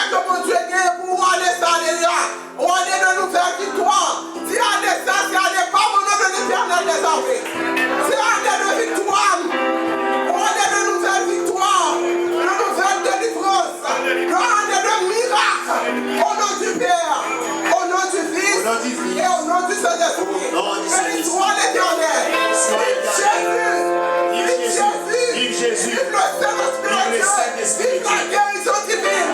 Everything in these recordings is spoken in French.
que mon Dieu est pour aller ça, alléluia. On est de nous faire victoire. Si on est ça, si on n'est pas au nom de l'Éternel des armées. Si on est de victoire, on est de nous faire victoire, de nous faire délivrance, on est de miracles. Au nom du Père, au nom du Fils et au nom du Saint-Esprit. Béni soit l'Éternel. Vive Jésus. Vive Jésus. Vive le Saint-Esprit. Vive la guérison divine.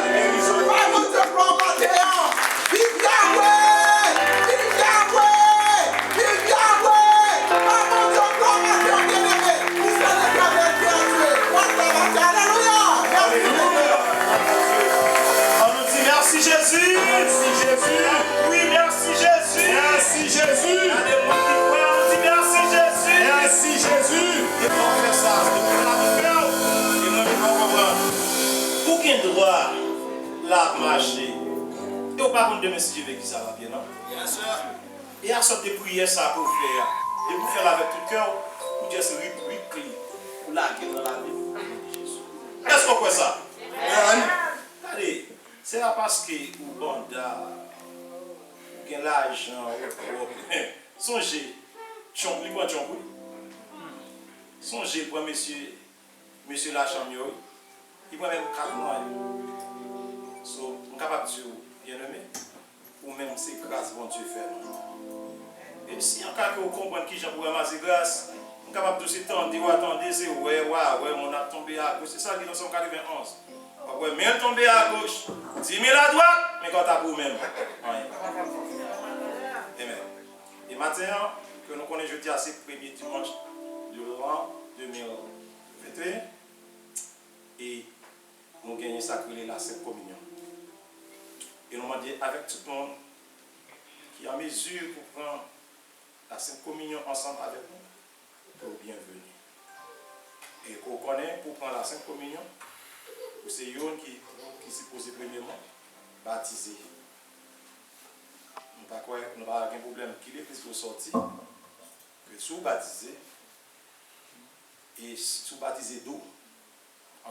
Par votre gloire matérielle. Vive Yahweh. Vive Yahweh. Vive Yahweh. Par votre gloire matérielle bien-aimé. Vous êtes l'Éternel qui a tué. Alléluia. On nous dit merci Jésus. Merci Jésus. Oui, merci Jésus. Merci Jésus. Merci Jésus. Et on fait ça. Pour qu'il droit la marcher. Et au par contre demain si Dieu veut que ça va bien, non? Bien sûr. Et à sorte de prière ça pour faire. Et pour faire avec tout cœur, pour dire c'est repli. Pour la guerre dans la vie. Est-ce qu'on fait ça? Allez, c'est là parce que vous banda, vous avez l'argent, songez, chomp, li quoi chomp? Songez pour monsieur la chambre, il prend même 4 mois. So, on est capable de bien aimer, ou même c'est grâce bon Dieu fait. Et si en cas que vous comprenez qui j'en pourrais ramasser grâce, on est capable de se tendre, attendez, c'est ouais, on a tombé à gauche. C'est ça qui est dans son 91. Ouais, mais tombé à gauche, 10 000 à droite, mais quand t'as pour même. Amen. Et maintenant, que nous connaissons jeudi à ce premier dimanche de l'an 2021, et nous gagnons sacré la Sainte Communion. Et nous demandons avec tout le monde qui est en mesure pour prendre la Sainte Communion ensemble avec nous, pour bienvenue. Et qu'on connaît pour prendre la Sainte Communion, c'est Yon qui s'est posé premièrement, baptisé. Nous n'avons pas de problème qu'il est plus sorti que sous baptisé et sous baptisé d'eau,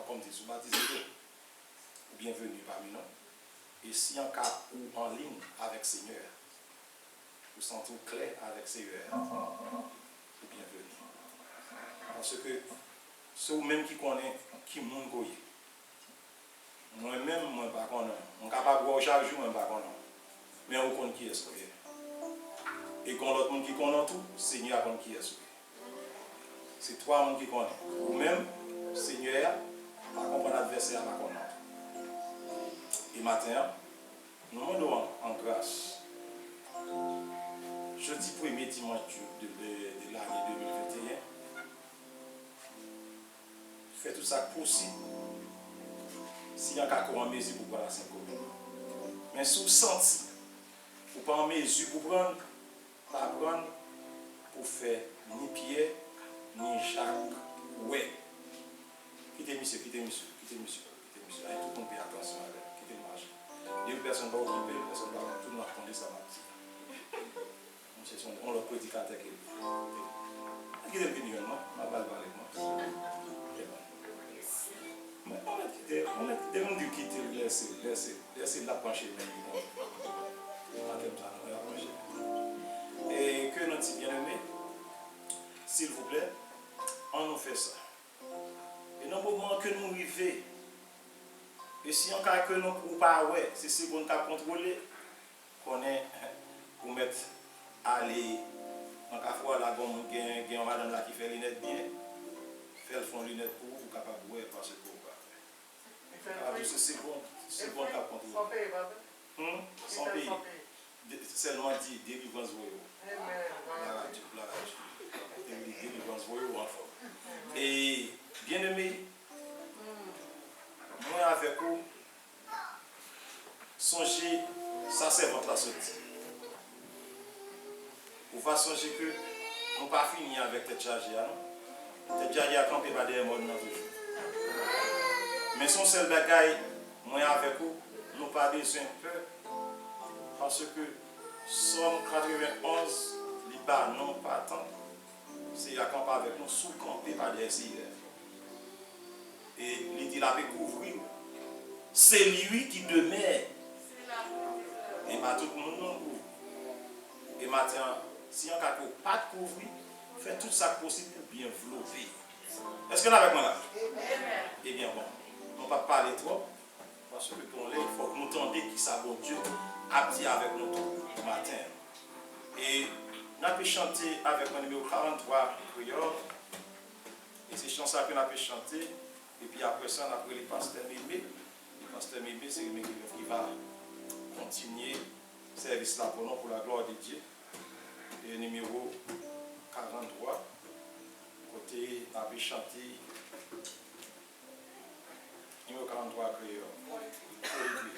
comme dit, sous baptisé d'eau, bienvenue parmi nous. Et si en cas ou en ligne avec Seigneur, vous sentez clair avec Seigneur, bienvenue. Parce que c'est vous-même qui connaît qui monde goye. Moi-même, moi pas connais. On est capable de voir chaque jour, moi pas connais. Mais on connaît qui est-ce que est. Et quand l'autre monde qui connaît tout, Seigneur connaît qui est-ce que est. C'est trois monde qui connaissent. Vous-même, Seigneur, pas comprendre l'adversaire, pas connaître. Et maintenant, nous demandons en grâce. Jeudi 1er dimanche de l'année 2021, faites tout ça possible. Si y a quelqu'un en mesure pour prendre la Sainte Communion. Mais si vous sentez, vous pas en mesure pour prendre, pas prendre pour faire ni Pierre, ni Jacques, ouais. Quittez monsieur. Allez, tout le monde fait attention avec. Quittez le marché. Deux personnes ne vont pas occuper, personne ne va tout le monde attendre ça. On le prédicateur qui est. Quittez le vigneron, non? On va parler avec moi. On a des gens qui quittent, laissez la pencher même. Et que notre bien-aimé, s'il vous plaît, on nous fait ça. Et dans le moment que nous arrivons, et si on cas que nous ou pas ouais, c'est ce qu'on a contrôlé, qu'on est pour mettre aller en cas fois là bon gain madame là qui fait lunettes bien, faire fond lunettes pour vous capable ouais parce que c'est bon cap contrôler. Sans pays. Seulement dit délivrance voyou. La radio. Délivrance voyou en forme. Et bien aimé, moi avec vous, songez, ça c'est votre sortie. Vous va songer que nous pas fini avec tête chargée, non? Tête chargée à camper pas des modes non toujours. Mais son seul bagaille, moi avec vous, nous pas besoin de peur. Parce que Somme 91, l'Iba non pas tant. C'est à camper avec nous, sous camper par des SIR. Et il dit la découvrir. c'est lui qui demeure. Et pas tout le monde non plus. Et maintenant, si on n'a pas de couvrir, fait tout ça possible pour bien flopper. Est-ce qu'on est avec moi là? Eh bien bon, on ne va pas parler trop, parce que pour il faut que nous entendions qui ça bon Dieu a dit avec nous tout matin. Et nous avons chanté avec mon numéro 43 créole. Et c'est chanson que nous avons chanté. Et puis après ça, on a pris le pasteur Mémé. Le pasteur Mémé, c'est lui qui va continuer le service là pour nous, pour la gloire de Dieu. Et numéro 43, côté, on a chanté. Numéro 43 créole. Jésus,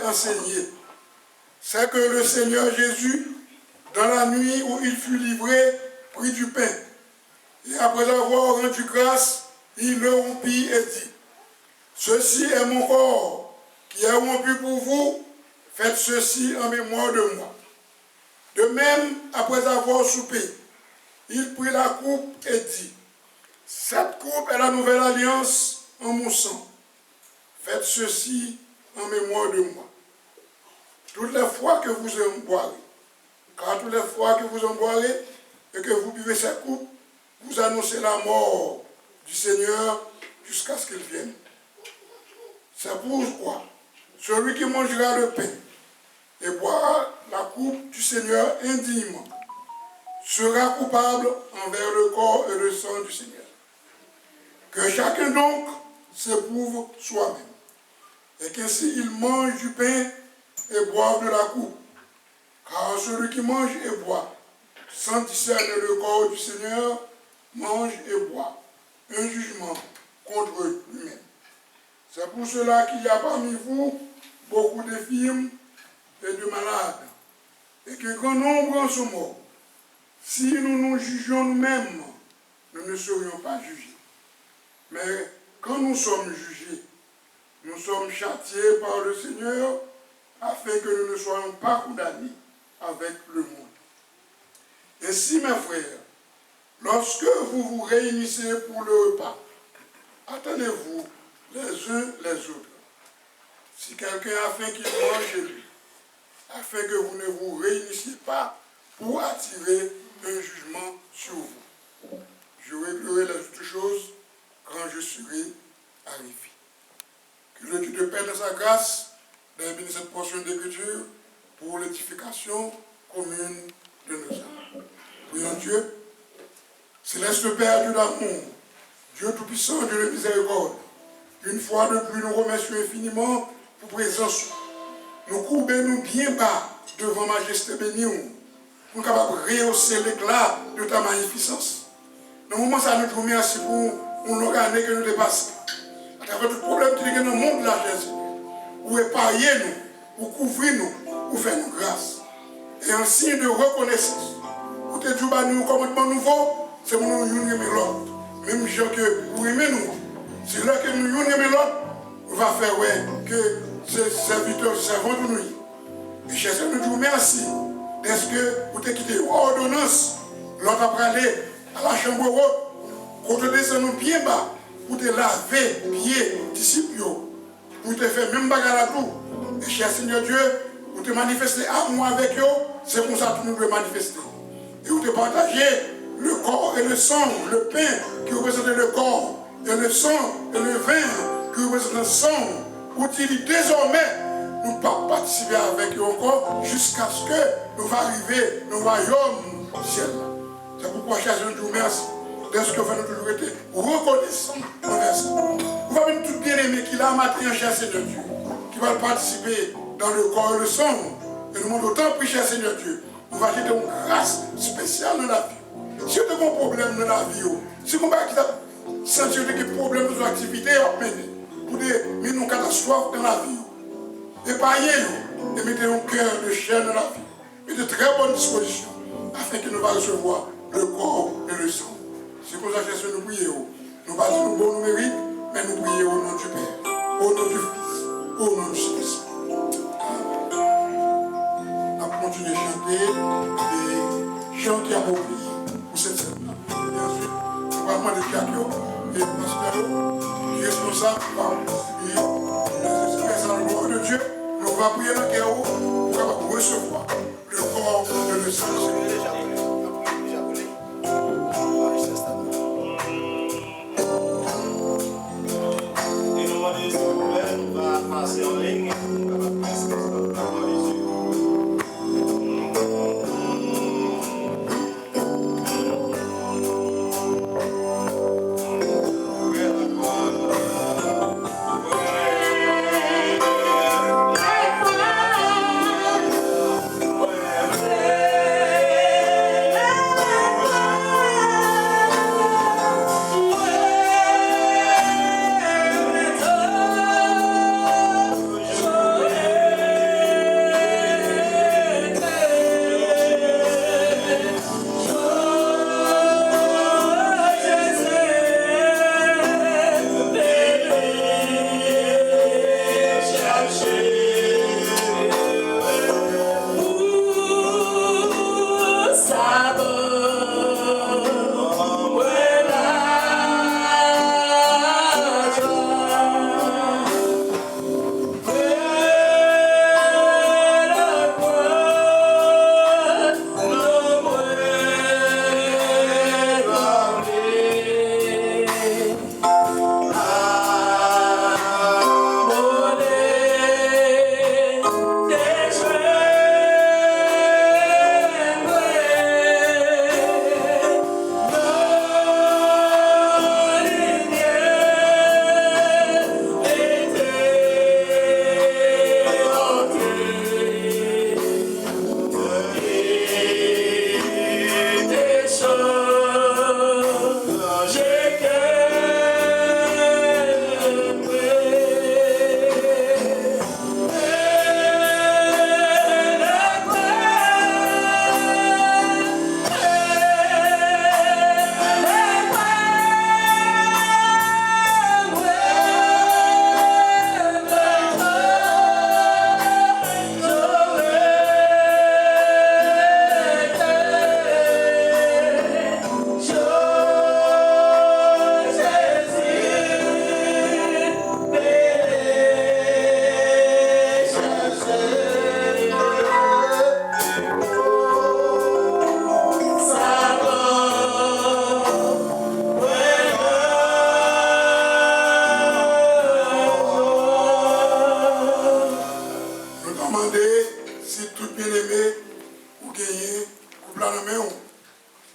enseigné, c'est que le Seigneur Jésus, dans la nuit où il fut livré, prit du pain. Et après avoir rendu grâce, il le rompit et dit, « Ceci est mon corps qui est rompu pour vous, faites ceci en mémoire de moi. » De même, après avoir soupé, il prit la coupe et dit, « Cette coupe est la nouvelle alliance en mon sang. Faites ceci en mémoire de moi. » Toutes les fois que vous en boirez, car toutes les fois que vous en boirez et que vous buvez cette coupe, vous annoncez la mort du Seigneur jusqu'à ce qu'il vienne. C'est pourquoi celui qui mangera le pain et boira la coupe du Seigneur indignement sera coupable envers le corps et le sang du Seigneur. Que chacun donc s'éprouve soi-même, et qu'ainsi il mange du pain et boive de la coupe. Car celui qui mange et boit, sans discerner le corps du Seigneur, mange et boit un jugement contre lui-même. C'est pour cela qu'il y a parmi vous beaucoup d'infirmes et de malades, et que grand nombre en sont morts. Si nous nous jugions nous-mêmes, nous ne serions pas jugés. Mais quand nous sommes jugés, nous sommes châtiés par le Seigneur afin que nous ne soyons pas condamnés avec le monde. Ainsi, mes frères, lorsque vous vous réunissez pour le repas, attendez-vous les uns les autres. Si quelqu'un a faim, qu'il mange lui, afin que vous ne vous réunissiez pas pour attirer un jugement sur vous. Je réglerai les autres choses quand je serai arrivé. Que le Dieu de paix de sa grâce donne cette portion d'écriture pour l'édification commune de nos âmes. Prions Dieu. Céleste Père, Dieu d'amour, Dieu tout-puissant, Dieu de miséricorde, une fois de plus, nous remercions infiniment pour présence. Nous courbons-nous bien bas devant Majesté bénie, pour capable rehausser l'éclat de ta magnificence. Dans le moment ça nous remercie pour l'année que nous dépassons. À travers tout problème qui est dans le monde de la Jésus, pour épargner nous, pour couvrir nous, pour faire nous grâce. Et en signe de reconnaissance, pour te dire nous commandement nouveau, c'est pour nous unir l'autre. Même gens que vous aimez nous, c'est là que nous unir l'autre, on va faire que ces serviteurs servent de nous. Et cher Seigneur, nous disons merci. Est-ce que vous avez quitté ordonnance, l'autre après aller à la chambre haute, pour te descendre bien bas, pour te laver pieds, disciples, pour te faire même bagarre à tout. Et cher Seigneur Dieu, pour te manifester à moi avec eux, c'est pour ça que nous devons manifester. Et vous te partager le corps et le sang, le pain qui représente le corps, et le sang et le vin qui représente le sang, pour qu'il désormais nous pas participer avec eux encore jusqu'à ce que nous arrivions dans le royaume du ciel. C'est pourquoi, cher Seigneur, je vous remercie de ce que vous avez toujours été reconnaissant envers ça. Vous avez tout bien aimé qu'il a matin, cher Seigneur Dieu, qui va participer dans le corps et le sang. Et nous demandons autant pris, cher Seigneur Dieu, nous va jeter une grâce spéciale dans la vie. Si vous avez un problème dans la vie, si vous avez senti des problèmes dans vos activités, pour des une catastrophe dans la vie, épargnez-vous et mettez un cœur de chair dans la vie, et de très bonnes dispositions, afin que nous va recevoir le corps et le sang. C'est pour ça que nous prions. Nous pas dire nous bon nous mérite, mais nous prions au nom du Père, au nom du Fils, au nom du Saint-Esprit. On va continuer à chanter des chants qui approprient pour cette semaine. Et ensuite, on va demander Jacques et Pasteur qui est responsable par les espèces dans le gloire de Dieu. Nous on va prier dans le cœur pour capable recevoir le corps de le Saint-Esprit. Passer en ligne, on va passer dans les yeux.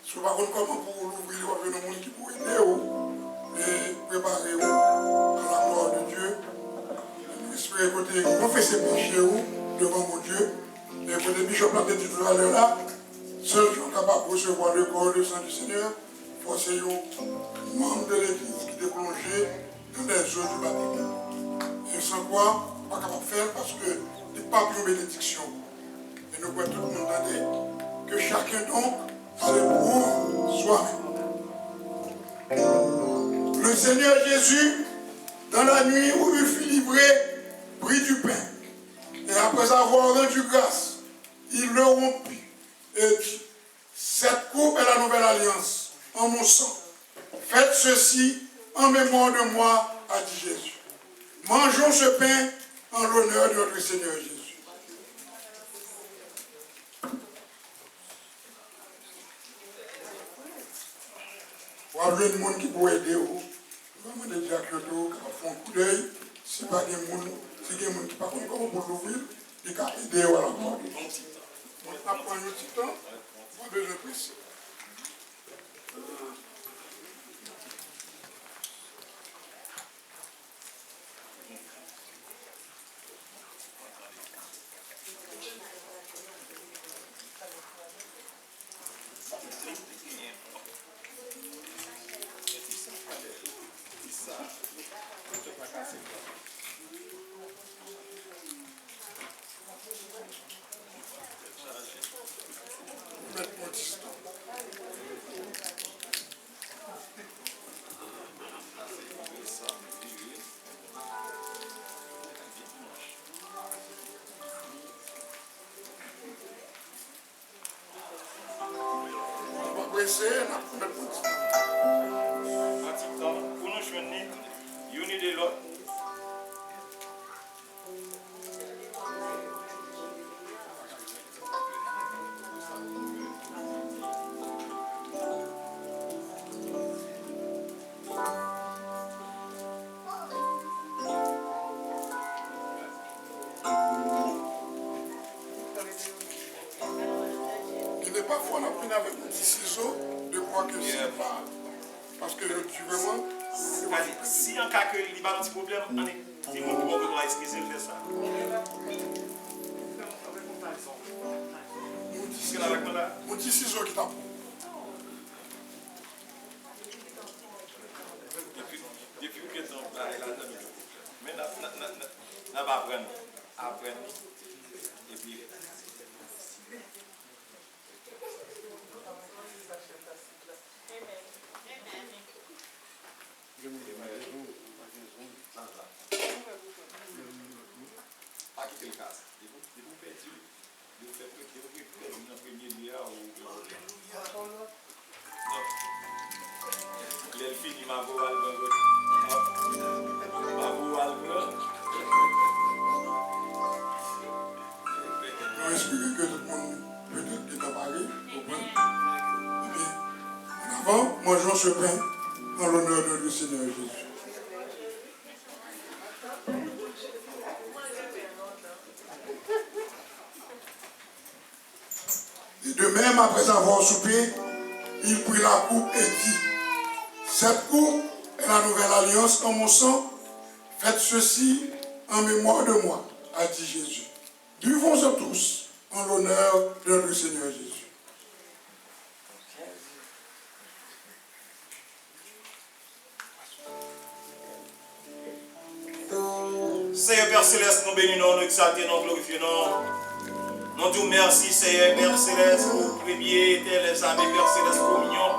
Si vous ne savez pas comment pour l'ouvrir, il va venir des gens qui pourraient aider et préparer à la gloire de Dieu. Espérez que vous confessez péché devant mon Dieu. Et que le bishop l'a dit tout à l'heure là, seuls sont capables de recevoir le corps et le sang du Seigneur. Forcez aux membres de l'église qui étaient plongés dans les eaux du baptême. Et sans quoi, on n'est pas capable de faire parce que il n'y a pas de bénédiction. Et nous pouvons tout le monde demander que chacun donc c'est pour soi-même. Le Seigneur Jésus, dans la nuit où il fut livré, prit du pain. Et après avoir rendu grâce, il le rompit et dit, cette coupe est la nouvelle alliance en mon sang. Faites ceci en mémoire de moi, a dit Jésus. Mangeons ce pain en l'honneur de notre Seigneur Jésus. Pour avoir des gens qui peuvent aider, on va demander à Dieu qui font un coup d'œil. Si pas des gens qui ne savent pas comment pour l'ouvrir, ils peuvent aider à la mort. On va prendre un petit temps, on va besoin de presser. Pour nous joindre, l'une de l'autre. Parfois, on a pris avec un petit ciseau de quoi que c'est pas. Parce que je dis vraiment. Si en cas que il y a un petit problème, on est. Si mon gros doit expliquer faire ça. Mon petit ciseau qui t'a. Depuis que ton père est là, mais on va apprendre. Et puis. Pas quitter le casse. Vous perdu. Vous faites que dans premier lieu ou les filles ma voix Nous espérons que tout le monde peut-être est préparé. En avant, mangeons ce pain en l'honneur de notre Seigneur Jésus. Et de même, après avoir soupé, il prit la coupe et dit, cette coupe est la nouvelle alliance en mon sang. Faites ceci en mémoire de moi, a dit Jésus. Buvons-en tous en l'honneur de notre Seigneur Jésus. Seigneur Père Céleste, nous bénissons, nous exaltons, nous glorifions. Nous disons merci, Seigneur Père Céleste, pour le premier les amis Père Céleste communion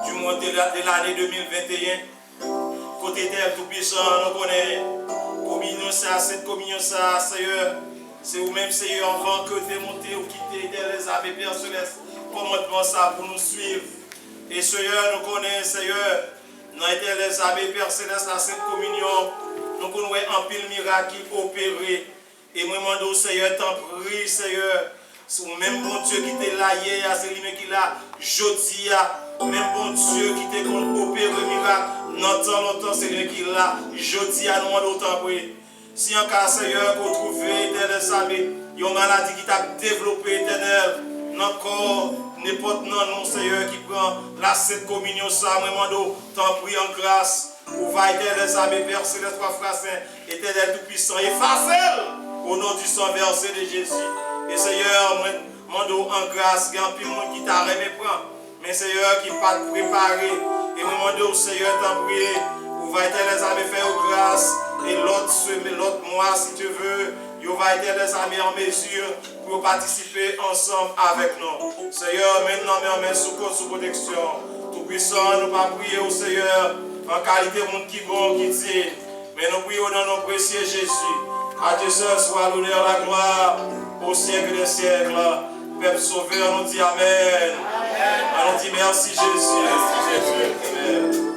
du mois de l'année 2021. Côté Terre Tout-Puissant, nous connaissons communion, ça, cette communion, ça, Seigneur. C'est vous-même, Seigneur, avant que démonter ou quitter les amis Père Céleste. Commandement ça pour nous suivre. Et Seigneur, nous connaissons, Seigneur, nous sommes les amis Père Céleste à cette communion. Nous connaissons un pile miracle qui opéré. Et moi, je demande au Seigneur, t'en prie, Seigneur. C'est le même bon Dieu qui était là hier, c'est lui qui l'a jeudi, même bon Dieu qui était opéré miracle. Longtemps, c'est lui qui l'a jeudi, nous demandons autant prie. Si en cas, Seigneur, vous trouvez des amis, une maladie qui t'a développé, éternel, dans le corps, n'importe nous, Seigneur, qui prend la Sainte Communion, ça, moi, mando, t'en prie en grâce, ou va éternel, amis, Père Céleste, Frère Saint, éternel tout-puissant, efface-le au nom du sang versé de Jésus. Et Seigneur, moi, mando en grâce, il y a un peu de monde qui t'a remis prend, mais Seigneur, qui pas préparé, et moi, mando, Seigneur, t'en prie, ou va éternel, amis, faire grâce, et l'autre mois, si tu veux, il va aider les amis en mesure pour participer ensemble avec nous. Seigneur, maintenant, mais sous protection. Tout puissant, nous pas prier au Seigneur en qualité de monde qui bon, qui dit, mais nous prions dans nos précieux Jésus. À Dieu seul soit l'honneur, la gloire au siècle des siècles. Peuple sauveur, nous dit Amen. Amen. On dit merci Jésus. Merci Jésus.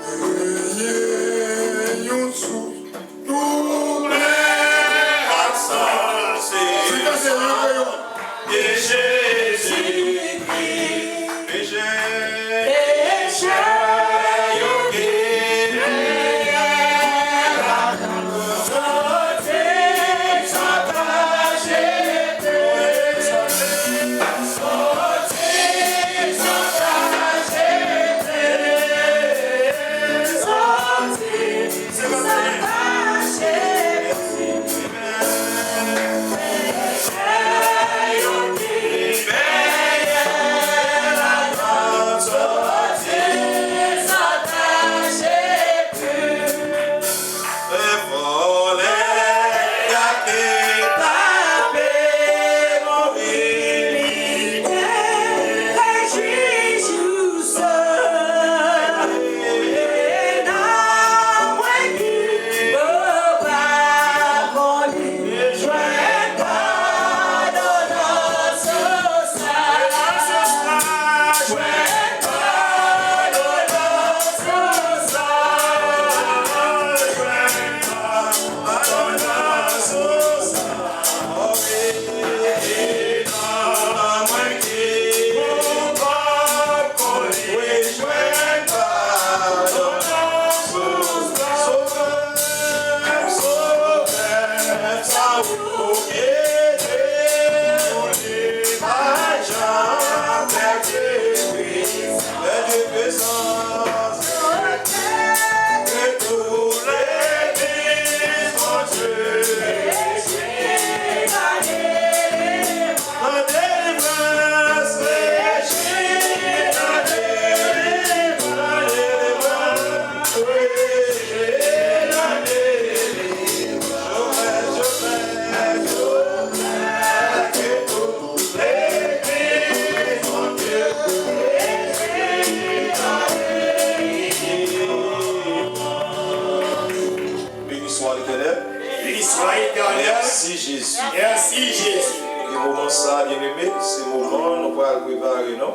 Merci Jésus. Merci Jésus. Et moment ça, bien aimé, c'est le moment nous pourrons préparer, non?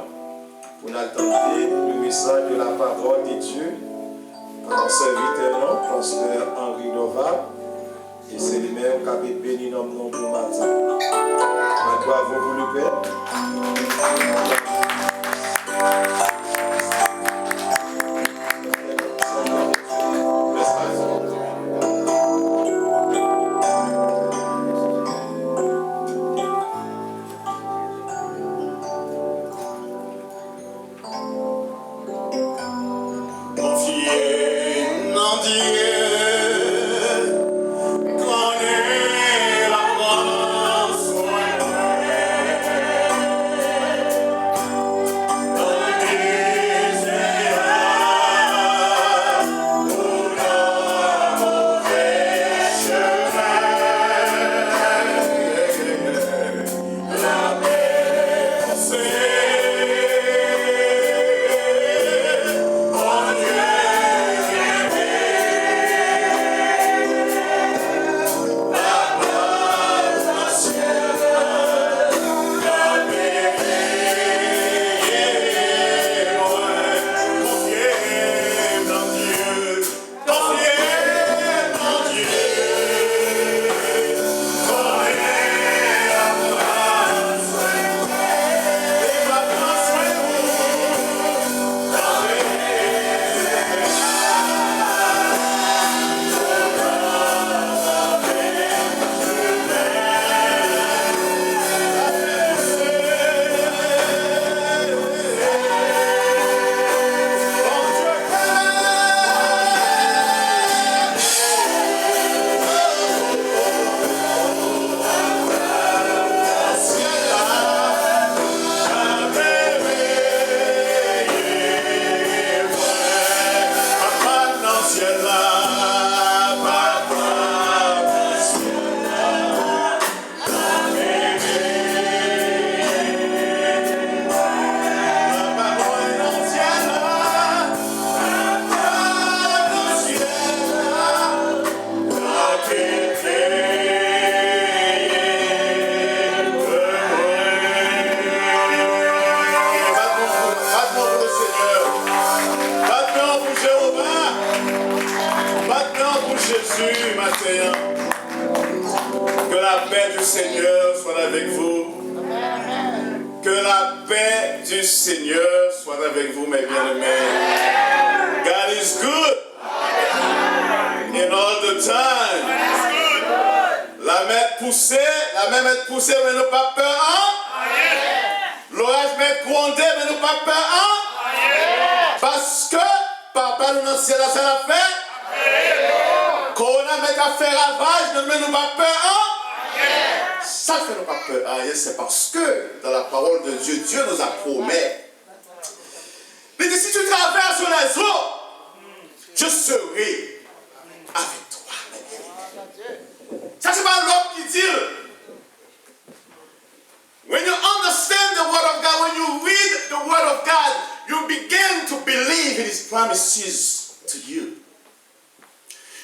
Pour nous attendre le message de la parole de Dieu par notre serviteur, non? Pasteur Henri Nova. Et c'est lui-même qui a béni notre nom pour matin. Nous avons pour le Père. Seigneur. Maintenant pour Jéhovah. Maintenant pour Jésus, matin. Que la paix du Seigneur soit avec vous. Que la paix du Seigneur soit avec vous, mes bien-aimés. God is good. In all the time. La mer est poussée, mais nous pas peur, hein? L'orage met grondé, mais nous pas peur, hein? Parce que papa nous dans le ciel, ça l'a fait. Corona met à faire ravage, mais nous pas peur, hein? Ça fait nous pas peur, hein? C'est parce que dans la parole de Dieu, Dieu nous a promis. Il dit, si tu traverses les eaux, je serai avec toi. Ça, c'est pas l'homme qui dit. When you understand the word of God, when you read the word of God, you begin to believe in his promises to you.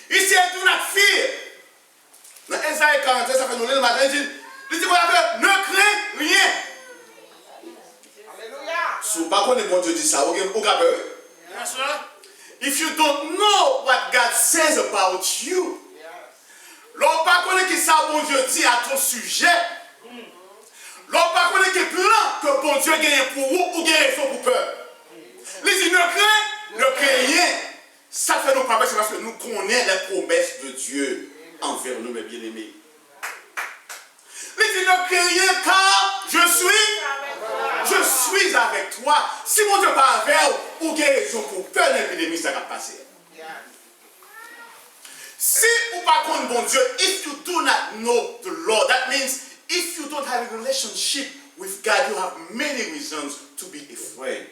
Il dit, do not fear. Dans Esaïe 41, ça fait nous lire le matin, il dit, ne crains rien. Alléluia. Si vous ne connaissez pas Dieu dit ça, vous avez peur. If you don't know what God says about you, l'on pas connaît qui ça bon Dieu dit à ton sujet. L'on pas connaît quel plan que bon Dieu gagne pour vous ou gagne raison pour peur. Il dit ne crains rien. Ça fait nous pas peur, c'est parce que nous connaissons les promesses de Dieu envers nous, mes bien-aimés. Il dit ne crains rien car je suis avec toi. Si mon Dieu pas avec vous, ou gagne raison pour peur, l'épidémie ça va passer. Si ou pas connaître bon Dieu, if you do not know the Lord, that means if you don't have a relationship with God, you have many reasons to be afraid.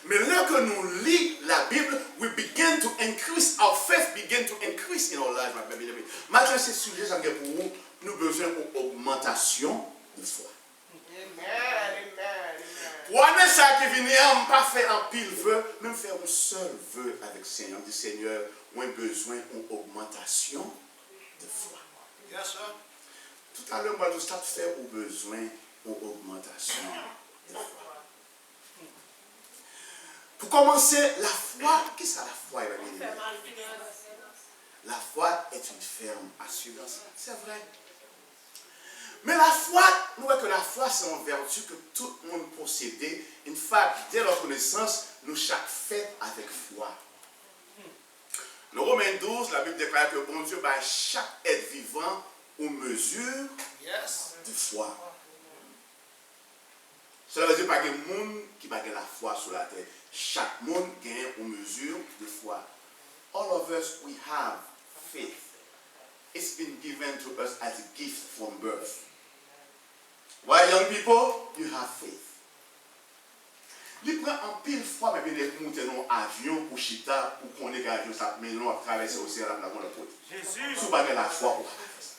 Mais là que nous lisons la Bible, we begin to increase, our faith begin to increase in our life, my baby. Maintenant, ces sujets, ça pour vous, nous avons besoin d'une augmentation de foi. Pour année ça qui vient, on ne pas faire un pile vœu, même faire un seul vœu avec le Seigneur. On dit Seigneur, on a besoin d'une augmentation de foi. Yes, sir. Tout à l'heure, moi, je start faire au besoin d'une augmentation de foi. Pour commencer, la foi, qu'est-ce que la foi? La foi est une ferme assurance. C'est vrai. Mais la foi, nous voyons que la foi, c'est une vertu que tout le monde possède. In fact, dès leur connaissance, nous chaque fait avec foi. Dans Romains 12, la Bible déclare que bon Dieu, chaque être vivant, une mesure de foi. Cela veut dire pas qu'il y a des gens qui n'a pas la foi sur la terre. Chaque monde gagne une mesure de foi. All of us, we have faith. It's been given to us as a gift from birth. Why, young people? You have faith. Il prend un pile fois, mais il monter dans un avion pour chita, pour qu'on ait l'avion, ça mais nous avons traversé l'océan là, pour la côte. Jésus. Si vous n'avez la foi pour faire ça.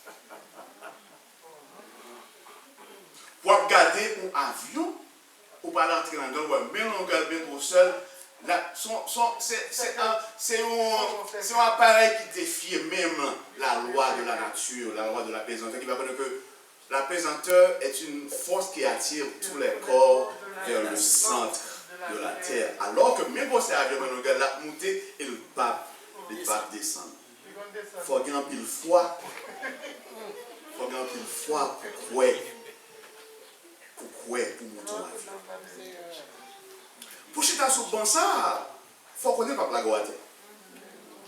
Pour regarder un avion, ou pas l'entrer dans le dos, mais on regarde bien pour seul. C'est un appareil qui défie même la loi de la nature, la loi de la pesanteur, qui va dire que la pesanteur est une force qui attire tous les corps vers le centre de la terre. Alors que même pour ces avions, on regarde la montée et le pape descendre. Il faut qu'il y ait un pile foi. Il faut qu'il y ait un pile foi pour monter en avion. Pour chiter sur bon ça, il faut connaître pas la droite.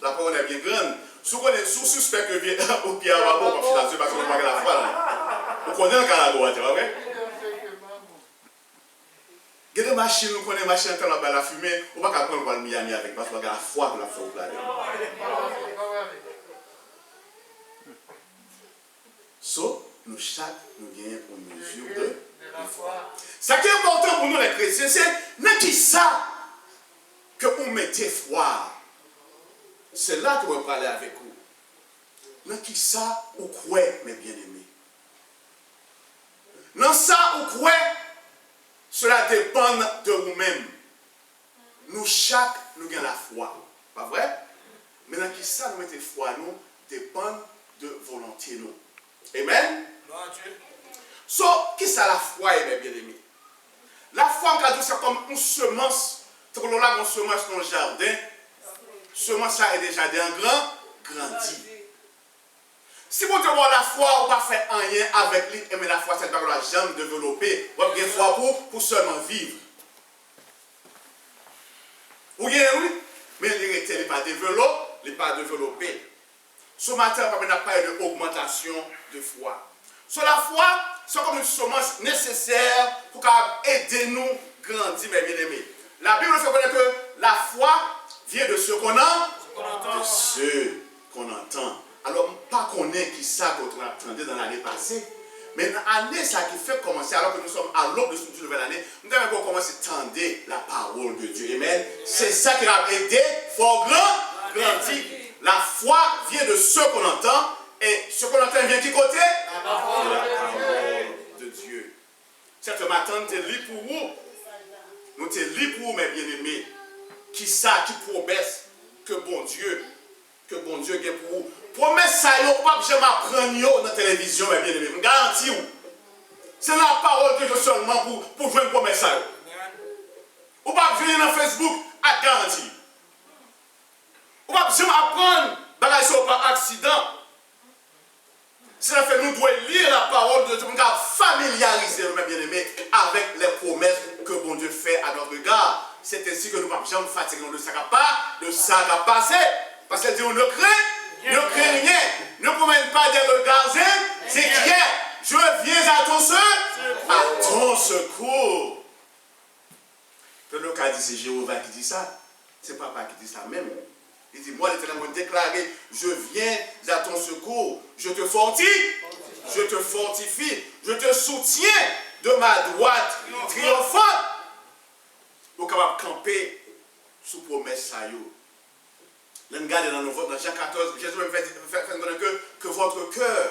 La parole est bien grande. Si vous connaissez, sous suspect que vient au pied à la bombe, parce que vous n'avez pas la foi. Vous connaissez la droite, c'est vrai? Il y a des machines, nous connaissons des machines qui ont la fumée, on ne va pas prendre le Miami avec, parce qu'on a la foi pour la foi au planète. So, nous gagnons une mesure de foi. Ce qui est important pour nous les chrétiens, c'est dans qui ça que vous mettez foi. C'est là que vous parler avec vous. Dans qui ça vous croyez, mes bien-aimés. Dans ça vous croyez, cela dépend de vous-même. Nous chaque, nous avons la foi. Pas vrai? Mais dans qui ça nous mettez foi, nous dépend de volonté nous. Amen? So, qui ça la foi, mes bien-aimés? La foi, c'est comme une semence. C'est comme là, une semence dans le jardin. Semence ça est déjà grand, grandi. Si vous devez la foi, on va faire rien avec lui, mais la foi, c'est pas la jambe développer. Vous avez une foi pour seulement vivre. Vous voyez, oui? Mais il n'est pas développé, il n'est pas développé. Ce matin, on n'a pas eu d'augmentation de foi. Sur la foi, c'est comme une semence nécessaire pour aider nous à grandir, mes bien-aimés. La Bible fait connaître que la foi vient de ce qu'on a, de ce qu'on entend. Alors, pas qu'on ait qui ça qu'on a entendu dans l'année passée, mais l'année, ça qui fait commencer, alors que nous sommes à l'aube de cette nouvelle année, nous devons commencer à tendre la parole de Dieu. Amen. C'est ça qui va aider fort grandir. La foi vient de ce qu'on entend, et ce qu'on entend vient de qui côté? La parole de Dieu. Cette matin, nous te lis pour vous. Nous te lis pour vous, mes bien-aimés. Qui ça, qui promesse que bon Dieu gagne pour vous. Promesse ça, vous ne pouvez pas jamais apprendre dans la télévision, mes bien-aimés. Je garantis vous. C'est la parole que je seulement pour jouer une promesse ça. Vous ne pouvez pas venir dans Facebook à garantir. Vous ne pouvez pas jamais apprendre dans ça par accident. Cela fait nous devons lire la parole de Dieu pour nous familiariser, mes bien-aimés, avec les promesses que bon Dieu fait à notre regard. C'est ainsi que nous ne pouvons jamais fatiguer de ça qui a passé. Parce qu'elle dit, on ne craint rien, ne promène pas des regards inquiets. Je viens à ton secours. Le cas dit, c'est Jéhovah qui dit ça. C'est papa qui dit ça même. Il dit, moi l'Éternel m'a déclaré, je viens à ton secours. Je te fortifie, je te soutiens de ma droite triomphante. Pour capable de camper sous promesse ça yo. Nous regardons dans Jean 14, Jésus même fait que votre cœur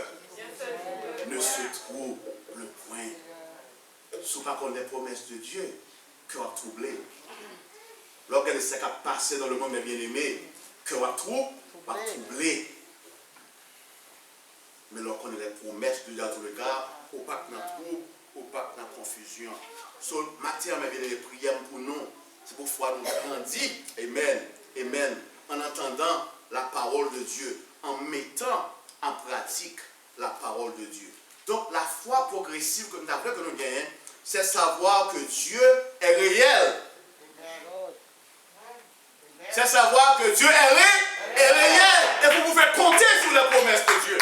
ne se trouble point. Sous pas qu'on les promesses de Dieu, cœur troublé. Lorsqu'elle s'est passé dans le monde des bien-aimés, cœur troublé. Mais lorsqu'on a les promesses de Dieu à tout regard, au pas dans trouble, au pas dans confusion. Sur matière, mes bien-aimés, prière pour nous. C'est pour foi nous grandir. Amen. Amen. En entendant la parole de Dieu, en mettant en pratique la parole de Dieu. Donc la foi progressive que nous avons, que nous gagnons, c'est savoir que Dieu est réel. C'est savoir que Dieu est réel. Et vous pouvez compter sur les promesses de Dieu.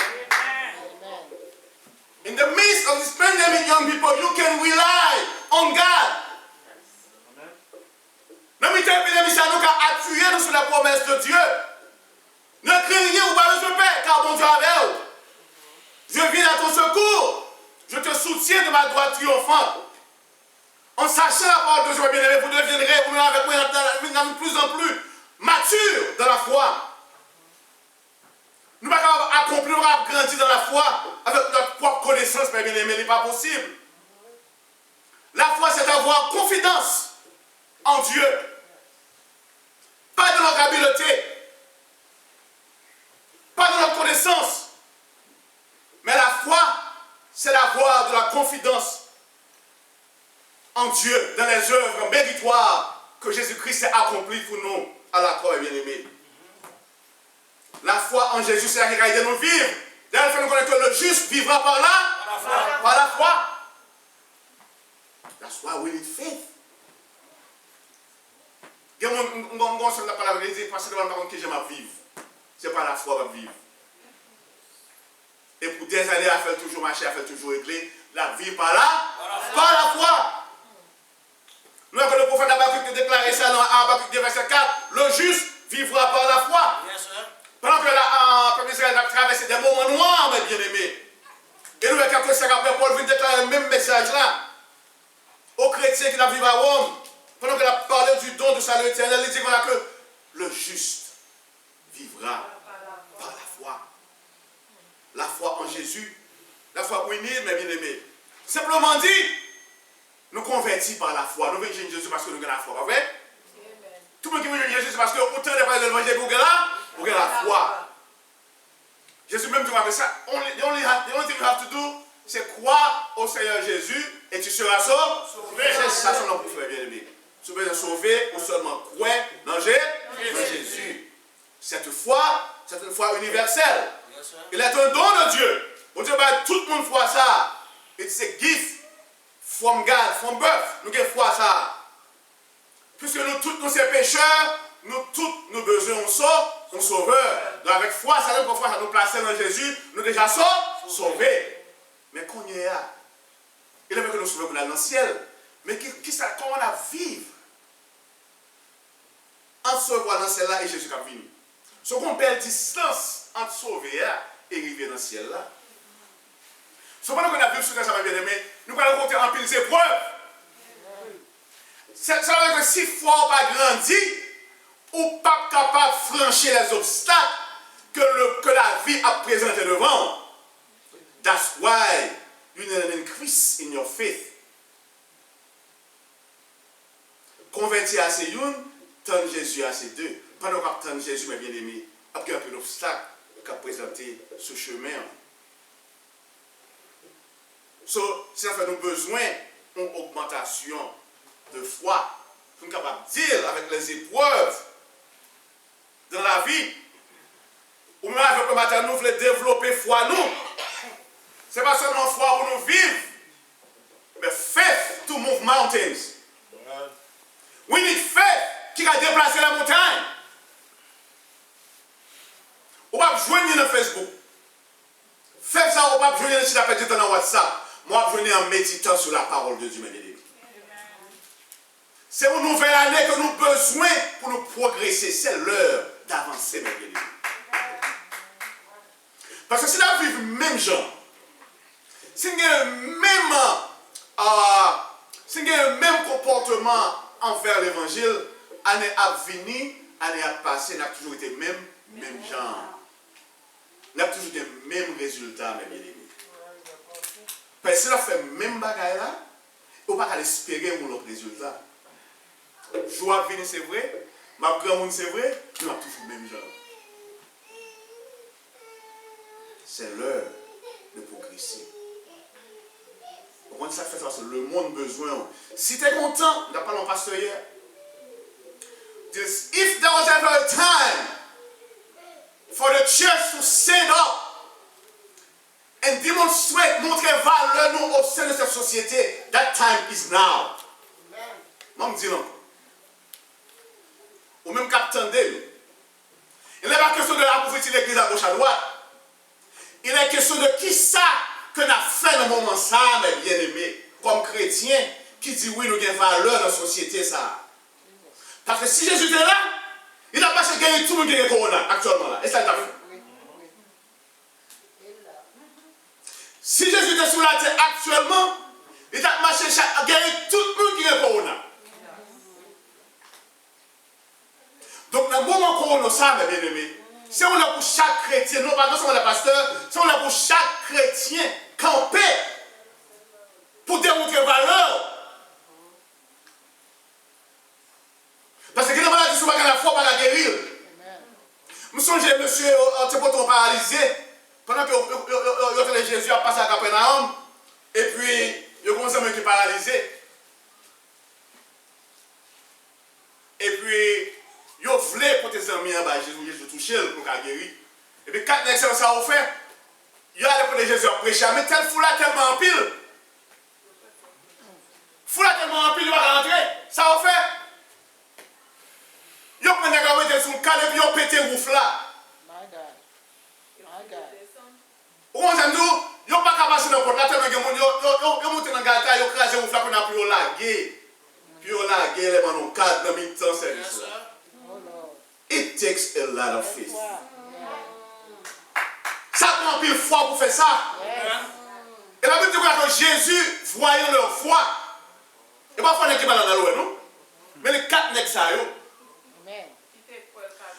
In the midst of this pandemic, young people, you can rely on God. Dans l'épidémie, ça nous a appuyé sur la promesse de Dieu. Ne craignez rien ou pas de paix, car bon Dieu est avec vous. Je viens à ton secours. Je te soutiens de ma droite triomphante. En sachant la parole de Dieu, bien-aimé, vous deviendrez avec moi de plus en plus mature dans la foi. Nous ne pouvons pas accomplir, grandir dans la foi avec notre propre connaissance, mais bien-aimé, ce n'est pas possible. La foi, c'est avoir confiance en Dieu. Pas de notre habileté, pas de notre connaissance, mais la foi, c'est d'avoir de la confidence en Dieu, dans les œuvres méritoires que Jésus-Christ a accomplies pour nous à la croix, bien-aimés. La foi en Jésus, c'est la réalité de nous vivre. D'ailleurs, il faut nous connaître que le juste vivra par là, par la foi. That's why we need faith. Il y a un seul parole qui dit, parce que je vais vivre. C'est pas la foi qui va vivre. Et pour des années, elle fait toujours marcher, elle fait toujours régler. La vie par là, par la foi. Nous avons le prophète Habakkuk qui déclaré ça dans Habakkuk 2, verset 4. Le juste vivra par la foi. Pendant que le peuple d'Israël a traversé des moments noirs, mes bien-aimés. Et nous, quelques siècles après, Paul vient déclarer le même message-là aux chrétiens qui vivent à Rome. Pendant qu'il a parlé du don de salut éternel, il dit voilà que le juste vivra par la foi. La foi en Jésus, la foi unie, mes bien-aimés. Simplement dit, nous convertis par la foi. Nous venons chez Jésus parce que nous avons la foi, pas vrai? Tout le monde qui vient chez Jésus parce que autant de parler de l'évangile pour vous avez la foi. Jésus même dit avec ça, the only thing you have to do, c'est croire au Seigneur Jésus et tu seras sauvé. C'est ça son nom pour faire bien aimé. Tu veux être sauvé ou seulement croire dans Jésus. Cette foi, c'est une foi universelle. Il est un don de Dieu. Bon Dieu, tout le monde voit ça. It's a gift from God, from birth. Nous avons foi ça. Puisque nous tous, nous sommes pécheurs, nous tous, nous besoin un sauveur. Donc avec foi, ça veut dire que nous placer dans Jésus, nous déjà sauvés. Mais qu'on y est là, il veut que nous sauvions dans le ciel. Mais comment on a vivre entre sauver dans le ciel là et Jésus qui est venu. Ce qu'on perd distance entre sauver et arriver dans le ciel là. Cependant qu'on a vu sur ça, bien aimé, nous allons compter en pile des épreuves. Ça veut dire que si foi n'a pas grandi, ou pas capable de franchir les obstacles que la vie a présenté devant. That's why you need an increase in your faith. Convertir à ces une, tendre Jésus à ces deux. Pendant qu'on tendre Jésus, mes bien-aimés, après un peu d'obstacle qu'a présenté ce chemin. So, ça fait nous besoin d'une augmentation de foi. Nous sommes capables de dire avec les épreuves dans la vie. Ou même avec le matin, nous voulons développer foi nous. Ce n'est pas seulement foi pour nous vivre, mais faith to move mountains. We need faith qui a déplacé la montagne. On va joindre dans Facebook. Faith ça, on va joindre si la petite dans WhatsApp. Moi, je venir en méditant sur la parole de Dieu, mes amis. C'est une nouvelle année que nous avons besoin pour nous progresser. C'est l'heure d'avancer, mes amis. Parce que si la vie même gens, si nous avons le même comportement envers l'évangile, année à venir, année à passer, nous avons toujours été même gens. Nous avons toujours été mêmes résultats, mes amis. Parce que si on fait le même bagage là, on ne peut pas espérer pour l'autre résultat. Joie venir, c'est vrai, ma grand-mère, c'est vrai, nous avons toujours le même genre. C'est l'heure de progresser. Comment ça fait ça? Le monde besoin. Si tu es content, on n'a pas le pasteur hier. If there was ever a time for the church to stand up and demonstrate, montrer valeur nous au sein de cette société, that time is now. Moi, je dis non. Ou même capitaine d'elle. Il n'est pas question de la prophétie de l'église à gauche à droite. Il est question de qui ça que nous avons fait dans le moment ça, mes bien-aimés, comme chrétiens, qui dit oui, nous avons valeur dans la société ça. Parce que si Jésus était là, il n'a pas gagné tout le monde qui est corona actuellement là. Et ça, il a fait. Si Jésus était sur la terre actuellement, il a marché à gagner tout le monde qui est corona. Donc, dans le moment corona, ça, mes bien-aimés, si on a pour chaque chrétien, non pas seulement les pasteurs, si on a pour chaque chrétien camper pour démontrer valeur. Parce que les maladies sont pas la foi, pas la guérir. Je songe monsieur Antipoton paralysé, pendant que Jésus a passé à Capernaum, et puis il y a commencé à me paralysé. Et puis, il voulait pour tes amis en bas, Jésus toucher pour qu'il guérir. Et puis, quand l'excellence ça a fait, il a allé pour Jésus à prêcher, mais tel foule là tellement en pile. Foule là tellement en pile, il va rentrer. Ça a fait. Il a pris un gars sur le cadre et puis il a pété le ouf là. Ou on s'en dit, il n'a pas qu'à passer dans le porte, là tellement que il a monté dans le gâteau, il a crasé le ouf là, puis il a pris au lagué. Puis au lagué, il a mis dans le cadre, dans le temps service là. It takes a lot of faith. Ça prend un peu de foi pour faire ça. Et la Bible dit que Jésus, voyant leur foi, et pas faire un équipe dans la loi, non? Mais les quatre nègres, ça y est.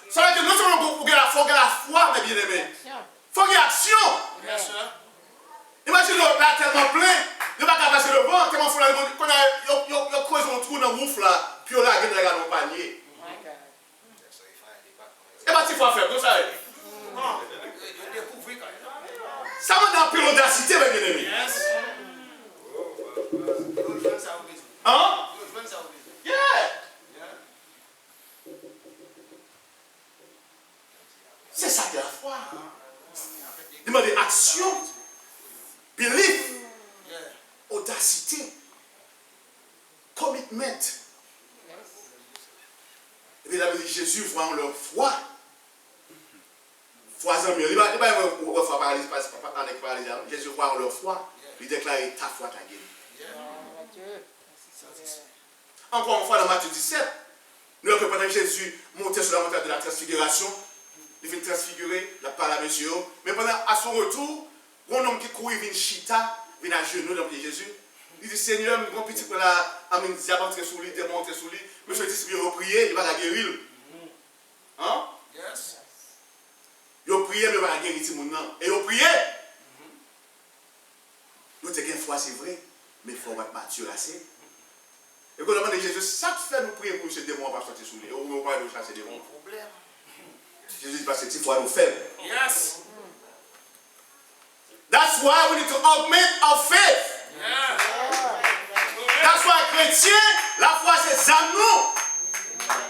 Ça veut dire que non seulement pour la foi, mes bien-aimés, il faut qu'il y ait action. Imagine là tellement plein, il ne va pas passer le vent, tellement fou là, il a creusé un trou dans le ouf là, puis il a gagné dans le panier. Et bien, tu faut faire, vous savez. Ça m'a donné un peu l'audacité, mes bien-aimés. Hein? Yeah. C'est ça que la foi. Demandez action, belief, audacité, commitment. Et puis la vie de Jésus, voyant leur foi. Foi en mieux. Il va parler, Jésus voyant leur foi. Il déclare ta foi t'a guéri. Encore une fois, dans Matthieu 17, nous avons pendant que Jésus montait sur la montagne de la transfiguration, il vient transfigurer, il a parlé à monsieur, mais pendant à son retour, un homme qui courait, vient chita, vient à genoux dans le pied de Jésus. Il dit Seigneur, mon petit peu là, Amin diable entrer sous lui, démon entrer sous lui, monsieur dit si il prier, il va la guérir. Hein? Yes. Il a prié, mais il va la guérir tout le monde. Et il a prié. Nous avons une foi, c'est vrai, mais il faut être mature assez. Et quand on demande à Jésus, ça te fait nous prier pour que ce démon va sortir sous lui. Ou on va nous chasser des démons. Jésus dit parce que il faut nous faire. Yes. That's why we need to augment our faith. Yeah. That's why chrétien, la foi c'est à nous.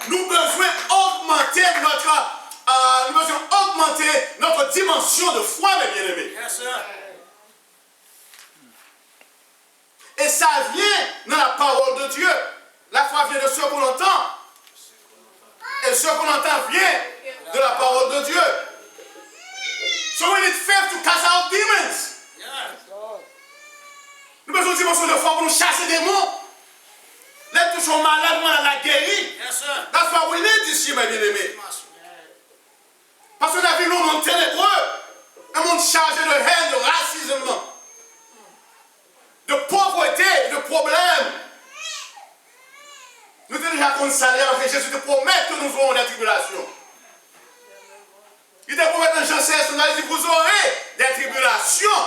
Nous besoin augmenter notre dimension de foi, mes bien-aimés. Yes, sir. Et ça vient dans la parole de Dieu. La foi vient de ce qu'on entend. Et ce qu'on entend vient de la parole de Dieu. So we need faith to cast out demons. Nous avons besoin de dimension de foi pour nous chasser des démons. Les touches sont malades, on la guérit. That's why we need this year, mes bien-aimés. Parce qu'on a vu un monde ténébreux, un monde chargé de haine, de racisme, de pauvreté, de problèmes. Nous avons déjà constaté avec Jésus de promettre que nous aurons des tribulations. Il te promet dans Jean 16, il dit vous aurez des tribulations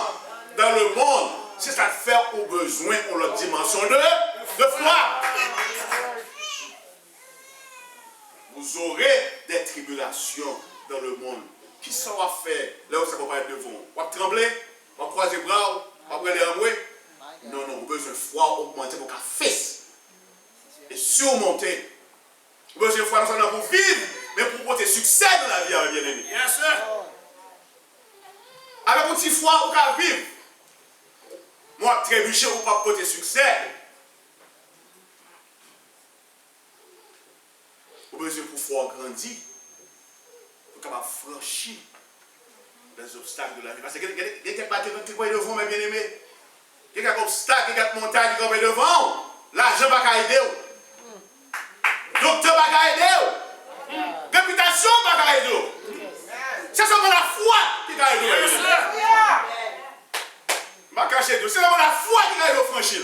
dans le monde. C'est ça faire au besoin pour leur dimension de foi. Vous aurez des tribulations dans le monde. Qui ça va faire là où ça va être devant? On va trembler, on va croiser les bras, on va prendre les amoués. Non, non, vous avez besoin de foi augmenter pour qu'elle fasse et surmonter. Vous avez besoin de foi non seulement pour vivre, mais pour porter succès dans la vie, bien aimé. Yes, sir. Avec une petite foi, vous pouvez vivre. Moi, trébucher, vous ne pouvez pas porter succès. Vous avez besoin pour foi grandir, pour capable franchir les obstacles de la vie. Parce que il y a quelques bâtiments qui vont devant, mes bien-aimés. Il y a quelques obstacles, il y a quelques montagnes qui vont devant. L'argent va pas aider. Docteur va pas aider. Réputation va pas aider. C'est seulement la foi qui va aider. C'est seulement la foi qui va aider franchir.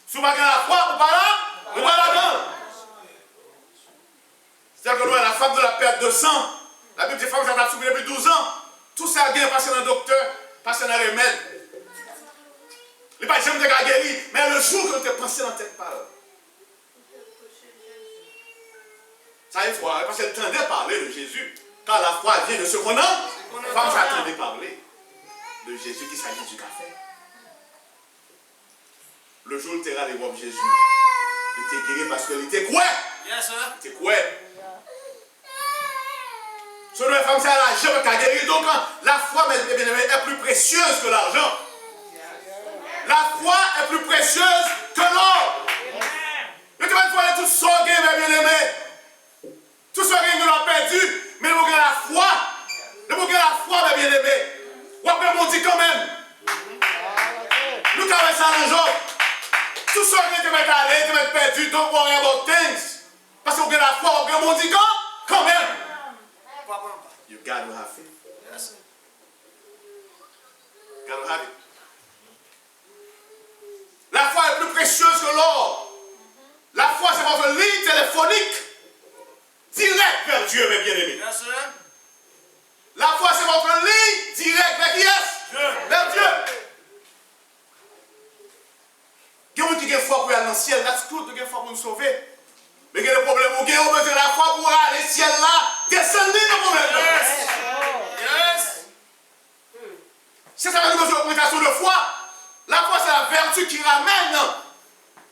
Si vous n'avez pas la foi, vous ne pas là-dedans. C'est-à-dire que nous, la femme de la perte de sang, la Bible dit que ça a souffert depuis 12 ans. Tout ça a bien passé dans le docteur, passé dans le remède. Les patients ne sont guéris, mais le jour que tu as pensé dans tête parole. Ça il faut, parce qu'elle tendait à parler de Jésus. Quand la foi vient de ce qu'on a, la femme s'attendait à parler de Jésus qui s'agit du café. Le jour où tu es allé voir Jésus, il était guéri parce qu'il était quoi? Il était quoi? Selon les femmes, c'est l'argent qui a guéri. Donc la foi est plus précieuse que l'argent. La foi est plus précieuse que l'or. Mais tu vas voir tout ça, mes bien-aimés. Tout ce que nous avons perdu, mais nous avons la foi. Nous avons la foi, mes bien-aimés. Ou après, on dit quand même. Nous avons ça dans le job. Tout ce que tu vas aller, tu vas être perdu, don't worry about things. Parce que vous avez la foi, vous avez mon dit quand même. You got to have faith. Yes. You got to have it. La foi est plus précieuse que l'or. La foi, c'est votre ligne téléphonique direct vers Dieu, mes bien-aimés. Yes, la foi, c'est votre ligne directe vers qui est? Vers Dieu. Il y a qui a foi pour aller dans le ciel, that's good, il y a foi pour nous sauver. Mais il y a des problèmes où il y a besoin de la foi pour aller au ciel là, descendre dans le problème. Yes. C'est ça une augmentation de foi. La foi, c'est la vertu qui ramène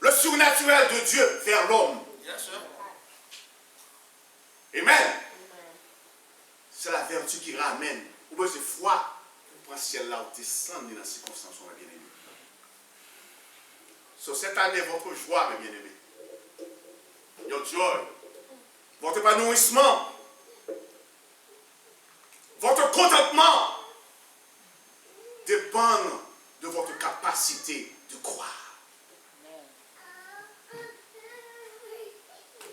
le surnaturel de Dieu vers l'homme. Amen. C'est la vertu qui ramène. Ou bien c'est foi pour le ciel là où descendre dans les circonstances, mes bien-aimés. Sur cette année, votre joie, mes bien-aimés. Your joy. Votre épanouissement. Votre contentement dépend de votre capacité de croire.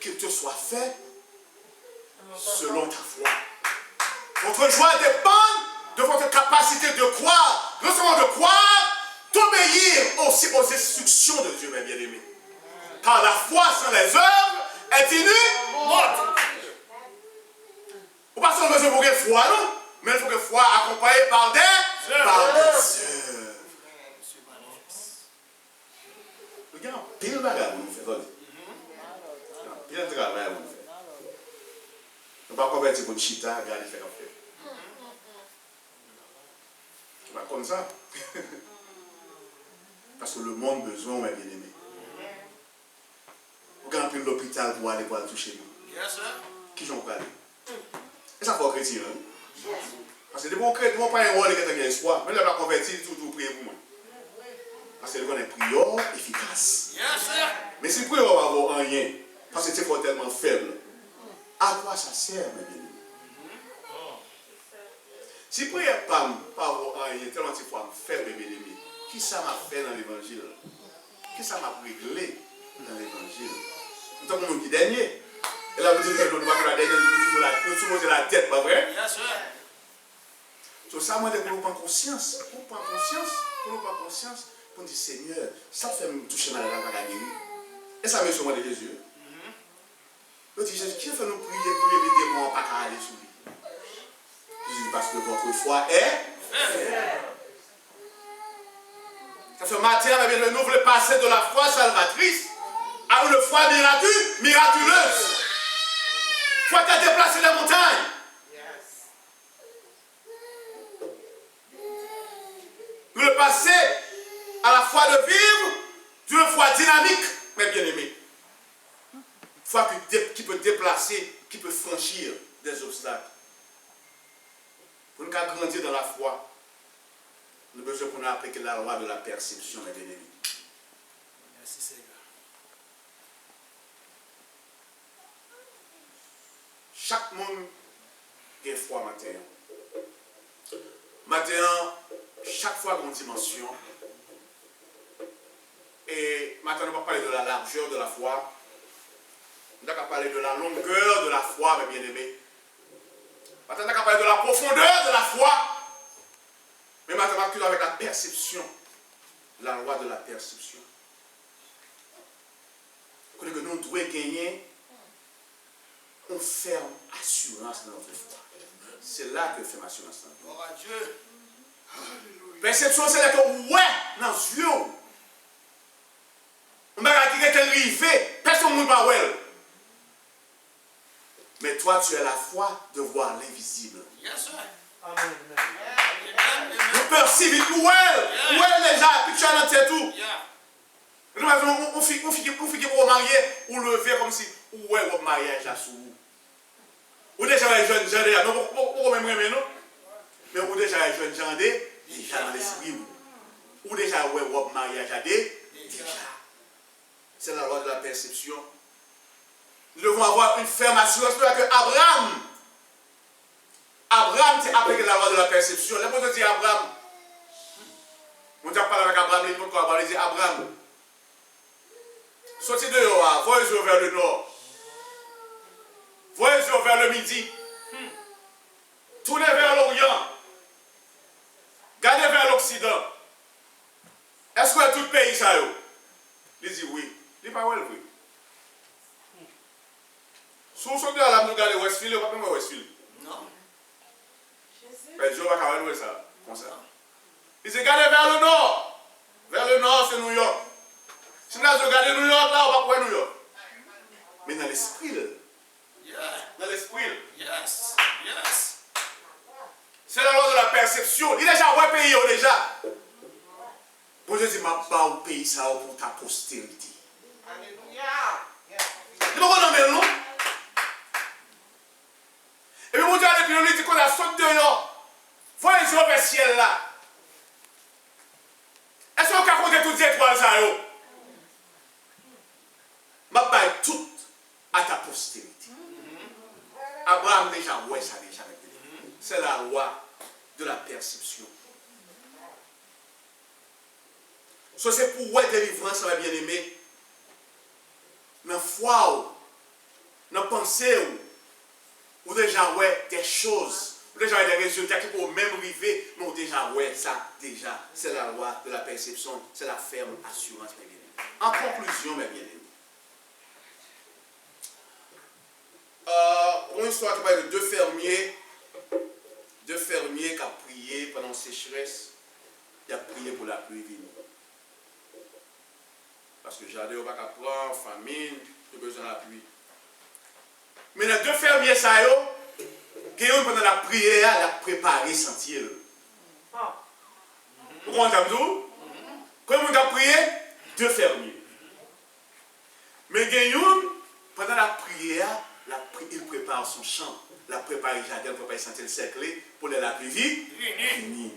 Qu'il te soit fait selon ta foi. Votre joie dépend de votre capacité de croire. Non seulement de croire, d'obéir aussi aux instructions de Dieu, mes bien-aimés. Car la foi sans les œuvres est inutile. Vous pas seulement besoin de foi, non? Mais il faut que foi accompagnée par des œuvres. Regarde, pile bagarre vous faites. Pile travail vous faites. On ne va pas convertir votre chita, regarder faire un fait. C'est pas comme ça. Parce que le monde a besoin, mes bien-aimés. Vous regardez l'hôpital pour aller toucher nous. Qui j'en parle? Et ça faut chrétien. Parce que les bons chrétiens ne vont pas un rôle qui est espoir. Mais là, on va convertir tout prier pour moi. Parce que le est prière efficace. Mais si prière va avoir rien, parce que c'est tellement faible, à quoi ça sert, mes bien-aimés? Si prière pas avoir rien, tellement c'est faible, mes bien-aimés, qui ça m'a fait dans l'évangile? Qui ça m'a réglé dans l'évangile? Nous sommes comme qui dernier. Et là, vous dites que nous ne sommes pas la dernière, nous sommes la tête, pas vrai? Donc ça, moi, pour nous prendre conscience, pour dire, Seigneur, ça fait me toucher dans la guérir. Et ça me sur moi de Jésus. Je dis, Jésus, qui fait nous prier pour les démons pas qu'à aller sur lui? Jésus, parce que votre foi est ça fait matin, nous voulons passer de la foi salvatrice à une foi miraculeuse. Foi qui a déplacé les montagnes. Nous voulons passer à la foi de vivre d'une foi dynamique, mes bien-aimés. Foi qui peut déplacer, qui peut franchir des obstacles. Pour nous grandir dans la foi, nous avons besoin qu'on applique la loi de la perception, mes bien-aimés. Merci Seigneur. Chaque monde a foi matin. Matin, chaque fois dans une dimension. Et maintenant, on va parler de la largeur de la foi. On va parler de la longueur de la foi, mes bien-aimés. Maintenant, on va parler de la profondeur de la foi. Mais maintenant, on va avec la perception. La loi de la perception. Que nous devons gagner une ferme assurance dans notre foi. C'est là que fait ma assurance. Gloire à Dieu. Perception, c'est que ouais, dans les yeux. On va dire qu'elle arrive, personne ne va voir. Mais toi, tu as la foi de voir l'invisible. Yes, sir. Amen. Nous percevons où est déjà, puis tu as dans tête tout. On fait pour marier, ou lever comme si, où est votre mariage là sous vous. Ou déjà les jeunes gens, non, pourquoi même non? Mais ou déjà les jeunes gens, déjà dans l'esprit. Ou déjà où est votre mariage là déjà. C'est la loi de la perception. Nous devons avoir une ferme assurance que Abraham s'est appliqué la loi de la perception. Les gens disent Abraham. On a parlé avec Abraham, les gens disent Abraham. Sortez dehors, voyez vers le nord. Voyez vers le midi. Tournez vers l'Orient. Gardez vers l'Occident. Est-ce que tout le pays ça y est? Il dit oui. Il dit pas oui. Si vous sortez à la nous regardez Westfield, vous ne pouvez pas Westfield. Non. Mais Dieu va quand même ça. Comme ça. Il dit regardez vers le nord. Vers le nord, c'est New York. Si vous regardez New York, là, on va voir New York. Mais dans l'esprit, Yeah. dans l'esprit, Yes. Yes. C'est la loi de la perception. Il est déjà ouais pays déjà. Bon Dieu dit, ma pas au pays ça pour ta postérité. Alléluia. Il va qu'on emmène, non? Et puis mon Dieu, depuis nous, il dit qu'on a sauté dehors. Voyez sur le ciel là. Est-ce qu'on peut compter toutes les étoiles ça? Ma baille tout à ta postérité. Abraham déjà, ouais, ça déjà. C'est la loi de la perception. So, c'est pour ouais délivrance, ça va bien aimé. Dans la foi, dans la pensée, ou déjà ouais des choses, ou déjà ouais, des résultats qui peuvent même arriver, mais déjà ouais ça, déjà, c'est la loi de la perception, c'est la ferme assurance, mes bien-aimés. En conclusion, mes bien-aimés, une histoire qui parle de deux fermiers qui ont prié pendant la sécheresse, ils ont prié pour la pluie venue. Parce que jardin, on va pas prendre, famine, il a besoin de la pluie. Mais les deux fermiers, ça y est, pendant la prière, il a préparé le sentier. Vous comprenez tout? Quand on a prié, deux fermiers. Mais pendant la prière, il prépare son champ. Il prépare le jardin, il prépare le sentier cerclé pour la pluie venir.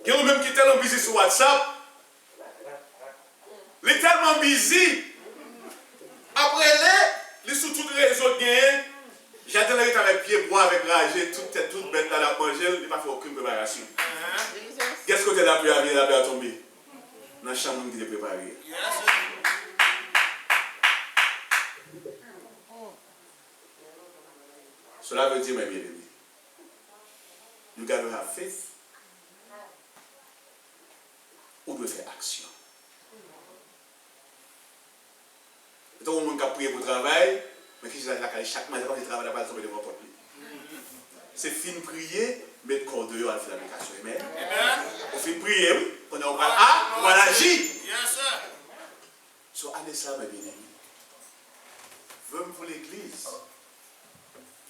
Il y a même qui est tellement busy sur WhatsApp. Il est tellement busy. Après, il est sur tous les réseaux de gain. J'attends qu'il avec pied bois, avec rage, toute bête dans la manger, il n'a pas fait aucune préparation. Qu'est-ce que tu as la pluie à tomber? Dans la chambre qui est préparée. Cela veut dire, mes bien-aimés, you got to have faith. Ou doit faire action. Et donc, on a prié pour le travail, mais qui est chaque matin, quand il travaille, il va tomber devant la porte. C'est fin prier, mettre corps dehors à faire l'application. Amen. On fait prier, oui. On va agir. So, allez ça, mes bien-aimés. Venons pour l'église.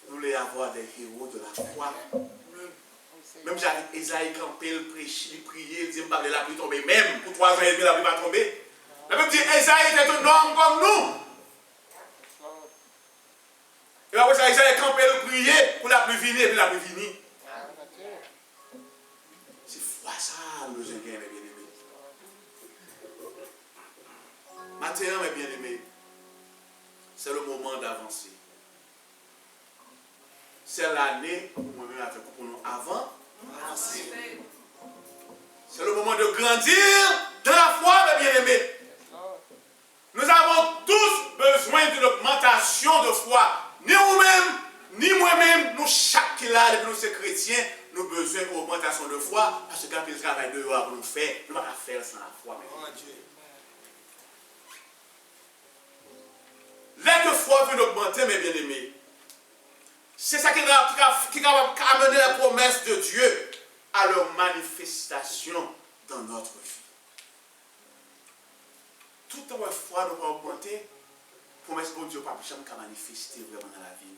Nous voulons avoir des héros de la foi. Même j'avais Esaïe campé, il prêchait, il priait, il disait, la pluie tomber. Même pour 3 ans et demi, la pluie va tomber. La Bible dit, Esaïe était un homme comme nous. Et après ça, Esaïe campé, il priait pour la pluie venir, et puis la pluie venir. C'est foi ça, nos jeunes, mes bien-aimés. Maintenant, mes bien-aimés, c'est le moment d'avancer. C'est l'année où moi-même avec pour nous avant. C'est le moment de grandir dans la foi, mes bien-aimés. Nous avons tous besoin d'une augmentation de foi. Ni vous-même, ni moi-même, nous, chaque qui là, depuis nous sommes chrétiens, nous avons besoin d'une augmentation de foi. Parce que quand il travaille dehors pour nous faire, nous ne pouvons pas faire sans la foi. Là que foi veut augmenter, mes bien-aimés, c'est ça qui va amener la promesse de Dieu à leur manifestation dans notre vie. Tout en foi nous va augmenter, promesse de Dieu ne va pas jamais manifester vraiment dans la vie.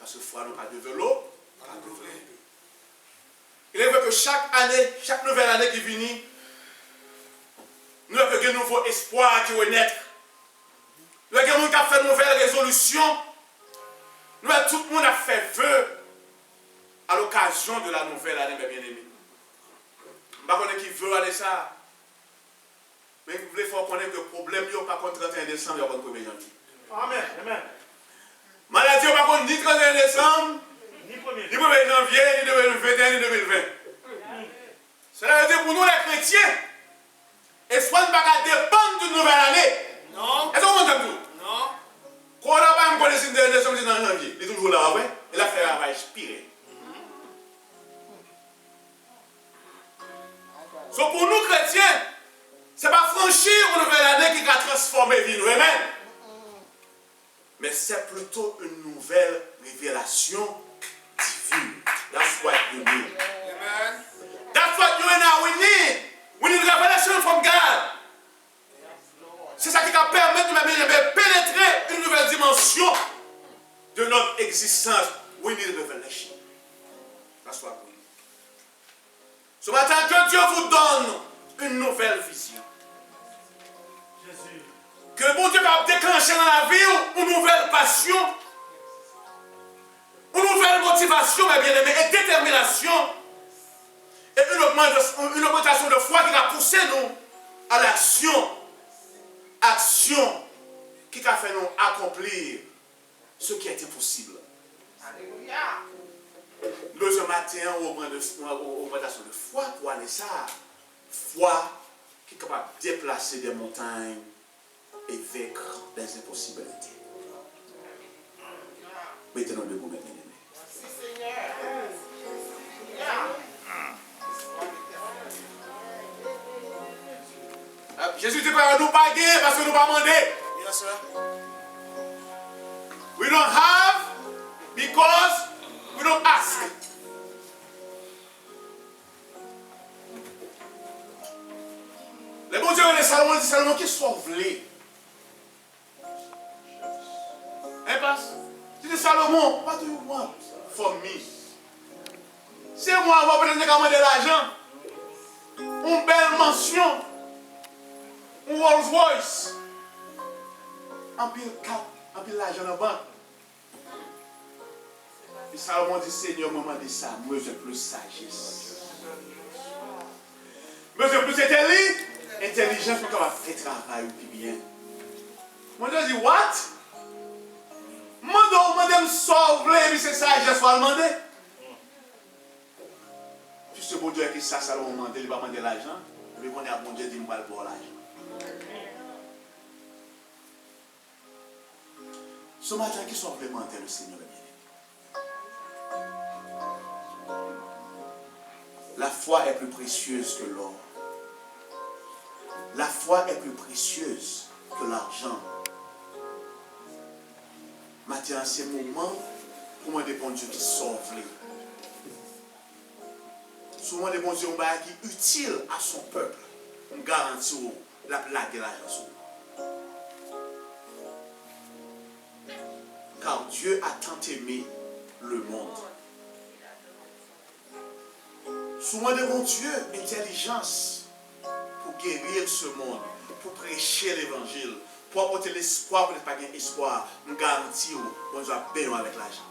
Parce que foi nous pas développé. Il est vrai que chaque année, chaque nouvelle année qui vient, nous avons un nouveau espoir qui est naître. Nous avons fait de nouvelles résolutions. Nous, tout le monde a fait vœu à l'occasion de la nouvelle année, mes bien-aimés. Je ne sais pas qui veut aller ça. Mais vous voulez faire connaître que le problème n'est pas contre 31 décembre, il y a contre 1er janvier. Amen. Amen. Maladie n'est pas contre ni 31 décembre, ni 1er janvier, ni 2021, ni 2020. Cela veut dire pour nous les chrétiens, espoir ne va pas dépendre d'une nouvelle année. Non. Est-ce qu'on entend tout? Non. Quand on n'a pas un police de décembre, c'est dans janvier. Il est toujours là, ouais. Et l'affaire va expirer. So pour nous chrétiens, ce n'est pas franchir une nouvelle année qui va transformer la vie, amen. Mais c'est plutôt une nouvelle révélation divine. That's what you need. Amen. That's what you and I we need. We need revelation from God. C'est ça qui va permettre de pénétrer une nouvelle dimension de notre existence. We need revelation. Assois pour lui. Ce matin, que Dieu vous donne une nouvelle vision. Jésus. Que bon Dieu va déclencher dans la vie une nouvelle passion, une nouvelle motivation, mes bien-aimés, et détermination, et une augmentation de foi qui va pousser nous à l'action. Action qui va faire nous accomplir ce qui est impossible. Alléluia. Nous, ce matin, augmentation de foi pour aller ça. Foi qui est capable de déplacer des montagnes et vaincre des impossibilités. Mettez-nous debout, mes bien-aimés. Merci Seigneur. Jésus dit pas nous paguer parce que nous pas demander. Yes, sir. We don't have because we don't ask. Les bons dieux, les Salomon dit Salomon qui sauve-les. Hein, passe? Tu dis Salomon, what do you want from me? C'est moi, on va peut-être demander l'argent. Une belle mention. Un Rolls Royce. Un pile cap, un pile l'argent dans la banque. Et Salomon dit, Seigneur, maman dit ça, moi j'ai plus sagesse. Moi j'ai plus intelligence pour qu'on fait travail ou plus bien. Moi je dis, what? Moi me sauver, mais c'est sagesse, faut demander. Puis ce bon Dieu qui ça, Salomon demande, il va demander l'argent. Et puis qu'on est à bon Dieu, il dit, moi pour l'argent. Ce matin, qui sont vraiment le Seigneur bien. La foi est plus précieuse que l'or. La foi est plus précieuse que l'argent. Maintenant, c'est le moment pour moi de bon Dieu qui sauve les. Souvent, des bons dieux qui est utile à son peuple. On garantit la plaque de l'argent. Car Dieu a tant aimé le monde. Souvent de bon Dieu, intelligence pour guérir ce monde, pour prêcher l'évangile, pour apporter l'espoir, pour ne pas gagner espoir, nous garantit bon Dieu a béni avec l'argent.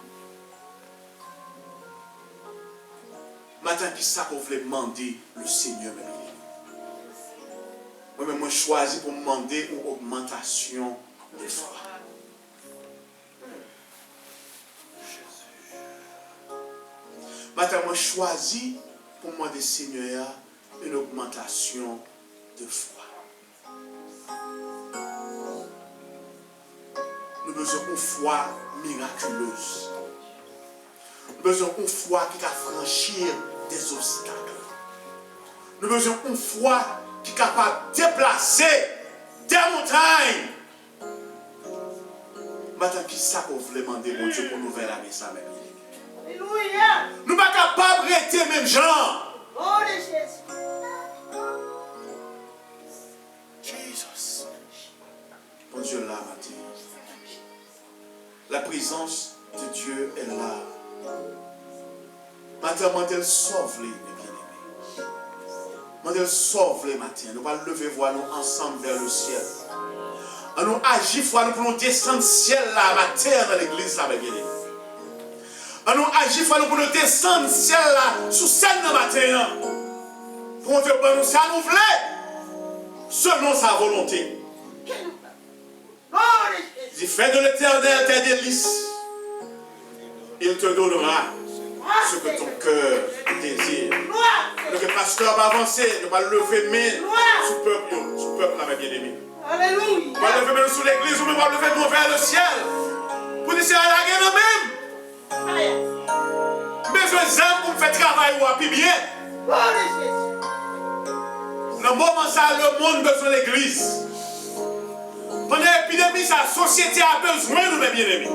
Maintenant, qui ça qu'on voulait demander le Seigneur, mes amis? Moi-même, moi choisi pour demander une augmentation de foi. Maintenant, moi choisi pour demander Seigneur une augmentation de foi. Nous avons besoin d'une foi miraculeuse. Nous avons besoin d'une foi qui va franchir des obstacles. Nous avons besoin d'une foi qui est capable de déplacer des montagnes. Maintenant, qui ça qu'on voulait demander, mon Dieu, pour nous faire la ça, mes amis? Alléluia. Nous ne sommes pas capables de rester même gens. Oh, les Jésus. Jesus. Bon Dieu, là, matin. La présence de Dieu est là. Matin, moi, sauve-les, mes bien-aimés. Moi, sauve-les, matin. Nous allons lever voir nous ensemble vers le ciel. Nous agissons, nous pouvons descendre ciel là, matin, dans l'église, là, mes bien-aimés. Nous agissons, nous pouvons descendre ciel là, sous scène de matin. Pour Dieu, nous ça nous voulons, selon sa volonté. Oh, les Jésus. Il fait de l'éternel tes délices. Il te donnera ce que ton cœur désire. Donc le pasteur va avancer, il va lever main sous peuple là, mes bien-aimés. Alléluia. Il va lever main sous l'église, ou il va lever main vers le ciel. Pour dire, c'est à la guerre même. Mais je aime pour me faire travailler ou appuyer bien. Oh, les Jésus. Dans le moment ça, le monde a besoin de l'église. Pendant l'épidémie, la société a besoin de mes bien-aimés.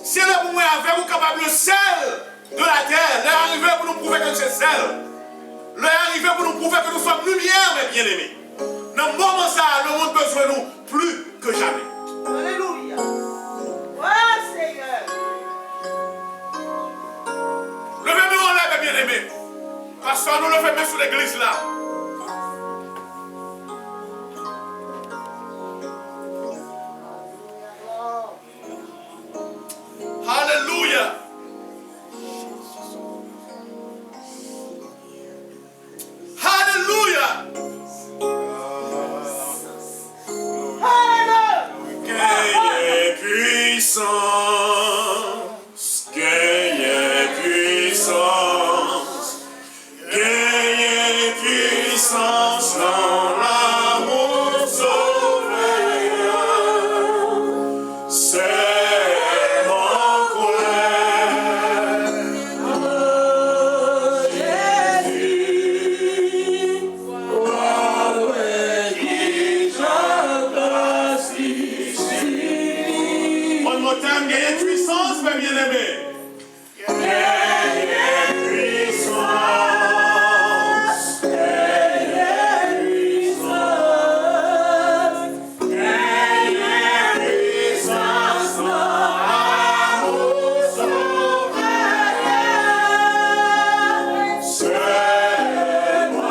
C'est le moment avec vous capable le sel de la terre. L'heure arrivé pour nous prouver que c'est sel. L'heure arrivé pour nous prouver que nous sommes lumière, mes bien-aimés. Dans le moment ça, le monde a besoin de nous plus que jamais. Alléluia. Oh, Seigneur. l'église là. Alléluia. Alléluia. Gagnez puissance, gagnez puissance, gagnez puissance dans l'amour sauveur. C'est mon croix. One more time, gagnez puissance, mes bien-aimés. Gagnez puissance, gagnez puissance, gagnez puissance dans l'amour sauveur. C'est mon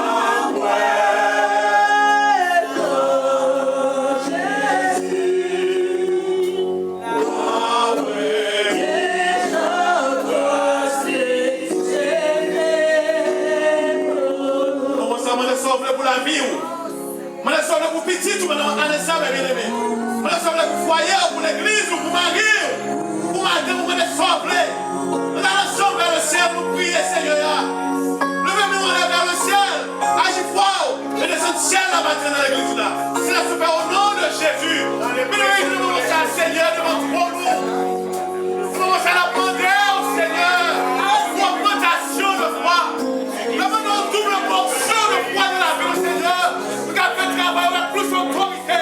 pour la vie, je les sauve pour petit, je les sauve bien-aimé. Je les sauve pour foyer, pour l'église, pour mari, pour madame, je les sauve. Je les sauve vers le ciel pour prier, Seigneur. Levez-nous vers le ciel, agis fort, et descends du ciel là matin dans l'église là. Cela se fait au nom de Jésus. Mais nous demandons ça, Seigneur, devant trop lourd. Nous demandons ça la demander au Seigneur, pour augmentation de foi. Demandons double portion de foi de la vie au Seigneur. Nous avons fait travail avec plus d'autorité,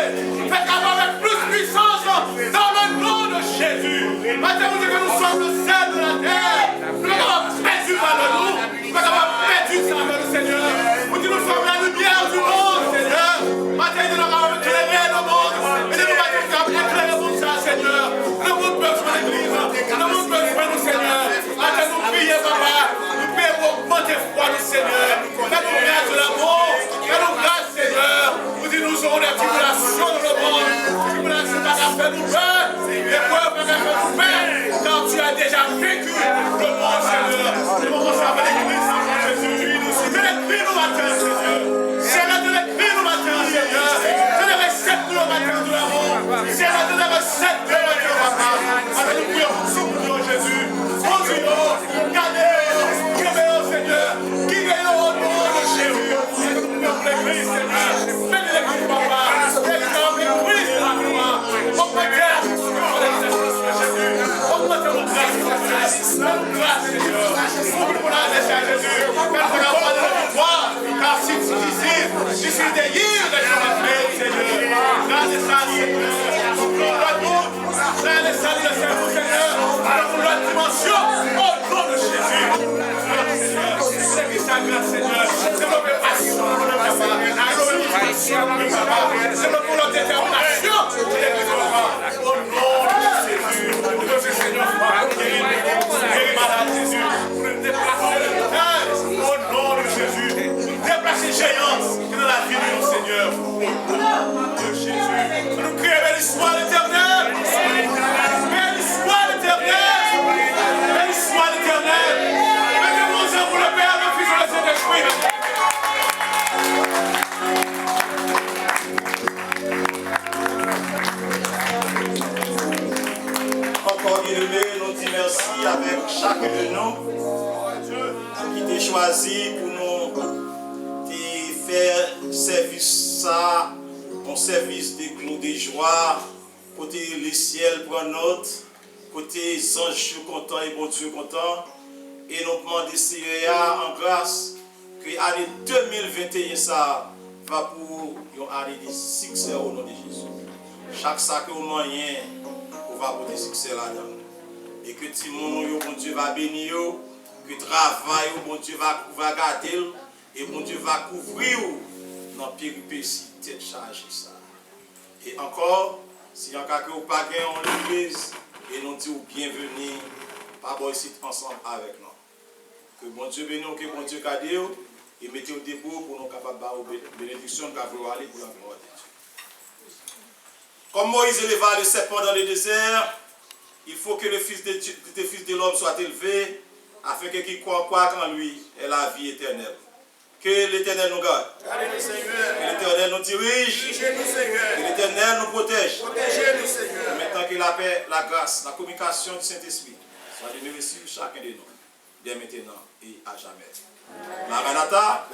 fait travail avec plus puissance dans le nom de Jésus. Maintenant, vous dites que nous sommes le sel de la terre. Nous avons perdu malheur nous. Nous avons perdu ça avec le Seigneur. Vous dites que nous sommes la lumière du monde, Seigneur. Maintenant, nous avons éclairé le monde. Et nous avons éclairé le monde, Seigneur. Le monde peut jouer l'église. Le monde peut jouer nous, Seigneur. Maintenant, nous prions, Papa. Nous prions pour augmenter foi, nous, Seigneur. Fais-nous grâce de l'amour. Fais-nous grâce, Seigneur. Vous dites nous aurons des tribulations dans le monde. Tribulations pas qu'à faire nous peur. Épreuves pas qu'à faire nous peur. Car tu as déjà vécu le monde, Seigneur. Nous avons servi l'église, Jésus. C'est l'écrit nous matin, Seigneur. C'est là de l'écrit nous matin, Seigneur. C'est les recettes nous matin de l'amour. C'est là de les recettes de matin, Papa. Alors nous prions pour nous, Jésus. Conduis-nous, gardez-nous, guidez-nous, Seigneur. Guidez-nous au nom de Jésus. Nous l'église, Seigneur. Bénis l'église, Papa. Bénis l'église de la gloire. Augmentez Jésus. Augmentez notre grâce, notre grâce, Seigneur. Ouvre-nous la décharge, Jésus. Fais-nous la voix de la victoire. Car si tu dis, je suis des yeux de Jésus, Seigneur. Grâce et ça, Seigneur. Frère et salut le Seigneur, pour la dimension au nom de Jésus. Seigneur, grâce Seigneur, développez passion pour le papa, passion pour le papa, développez notre détermination pour l'église au nom de Jésus. Nous Seigneur, guéris malade Jésus, pour nous déplacer le montagne au nom de Jésus, déplacer géance qui est dans la vie de nos Seigneur, au nom de Jésus. Nous crions bénissement l'éternel. Bénissement l'éternel. Bénissement l'éternel. Mettez-vous ensemble pour le Père, le Fils et le Saint-Esprit. Encore bien-aimé, nous disons merci avec chacun de nous qui t'a choisi pour nous faire service ça, un service de joie, côté le ciel pour notre, côté les anges contents et bon Dieu content. Et nous demandons Seigneur en grâce que l'année 2021 ça va pour une année de succès au nom de Jésus. Chaque sac au moyen on va porter succès là-dedans. Et que tout le monde, bon Dieu va bénir, que le travail, bon Dieu va garder, et bon Dieu va couvrir dans la péripétie, tête chargée ça. Et encore, si vous n'avez pas en l'église, et nous disons bienvenue, pas ici ensemble avec nous. Que bon Dieu bénisse, que bon Dieu garde, et mettez au dépôt pour nous capables de bénédiction de aller pour la gloire de Dieu. Comme Moïse éleva le serpent dans le désert, il faut que le Fils de l'homme soit élevé, afin que qui croit en lui ait la vie éternelle. Que l'Éternel nous garde. Que l'Éternel nous dirige. Que l'Éternel nous protège. Et maintenant que la paix, la grâce, la communication du Saint-Esprit soit demeurée sur chacun de nous, dès maintenant et à jamais. Maranatha,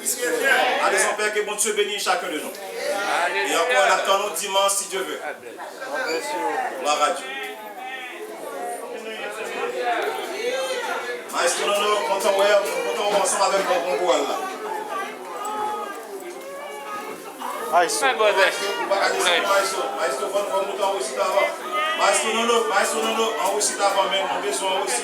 allez son Père, que bon Dieu bénisse chacun de nous. Et encore l'attendons dimanche si Dieu veut. Gloire à Dieu. Maestro, nous comptons ensemble avec mon bon là. Maestro, Maestro, non, enregistre avant même, on besoin aussi.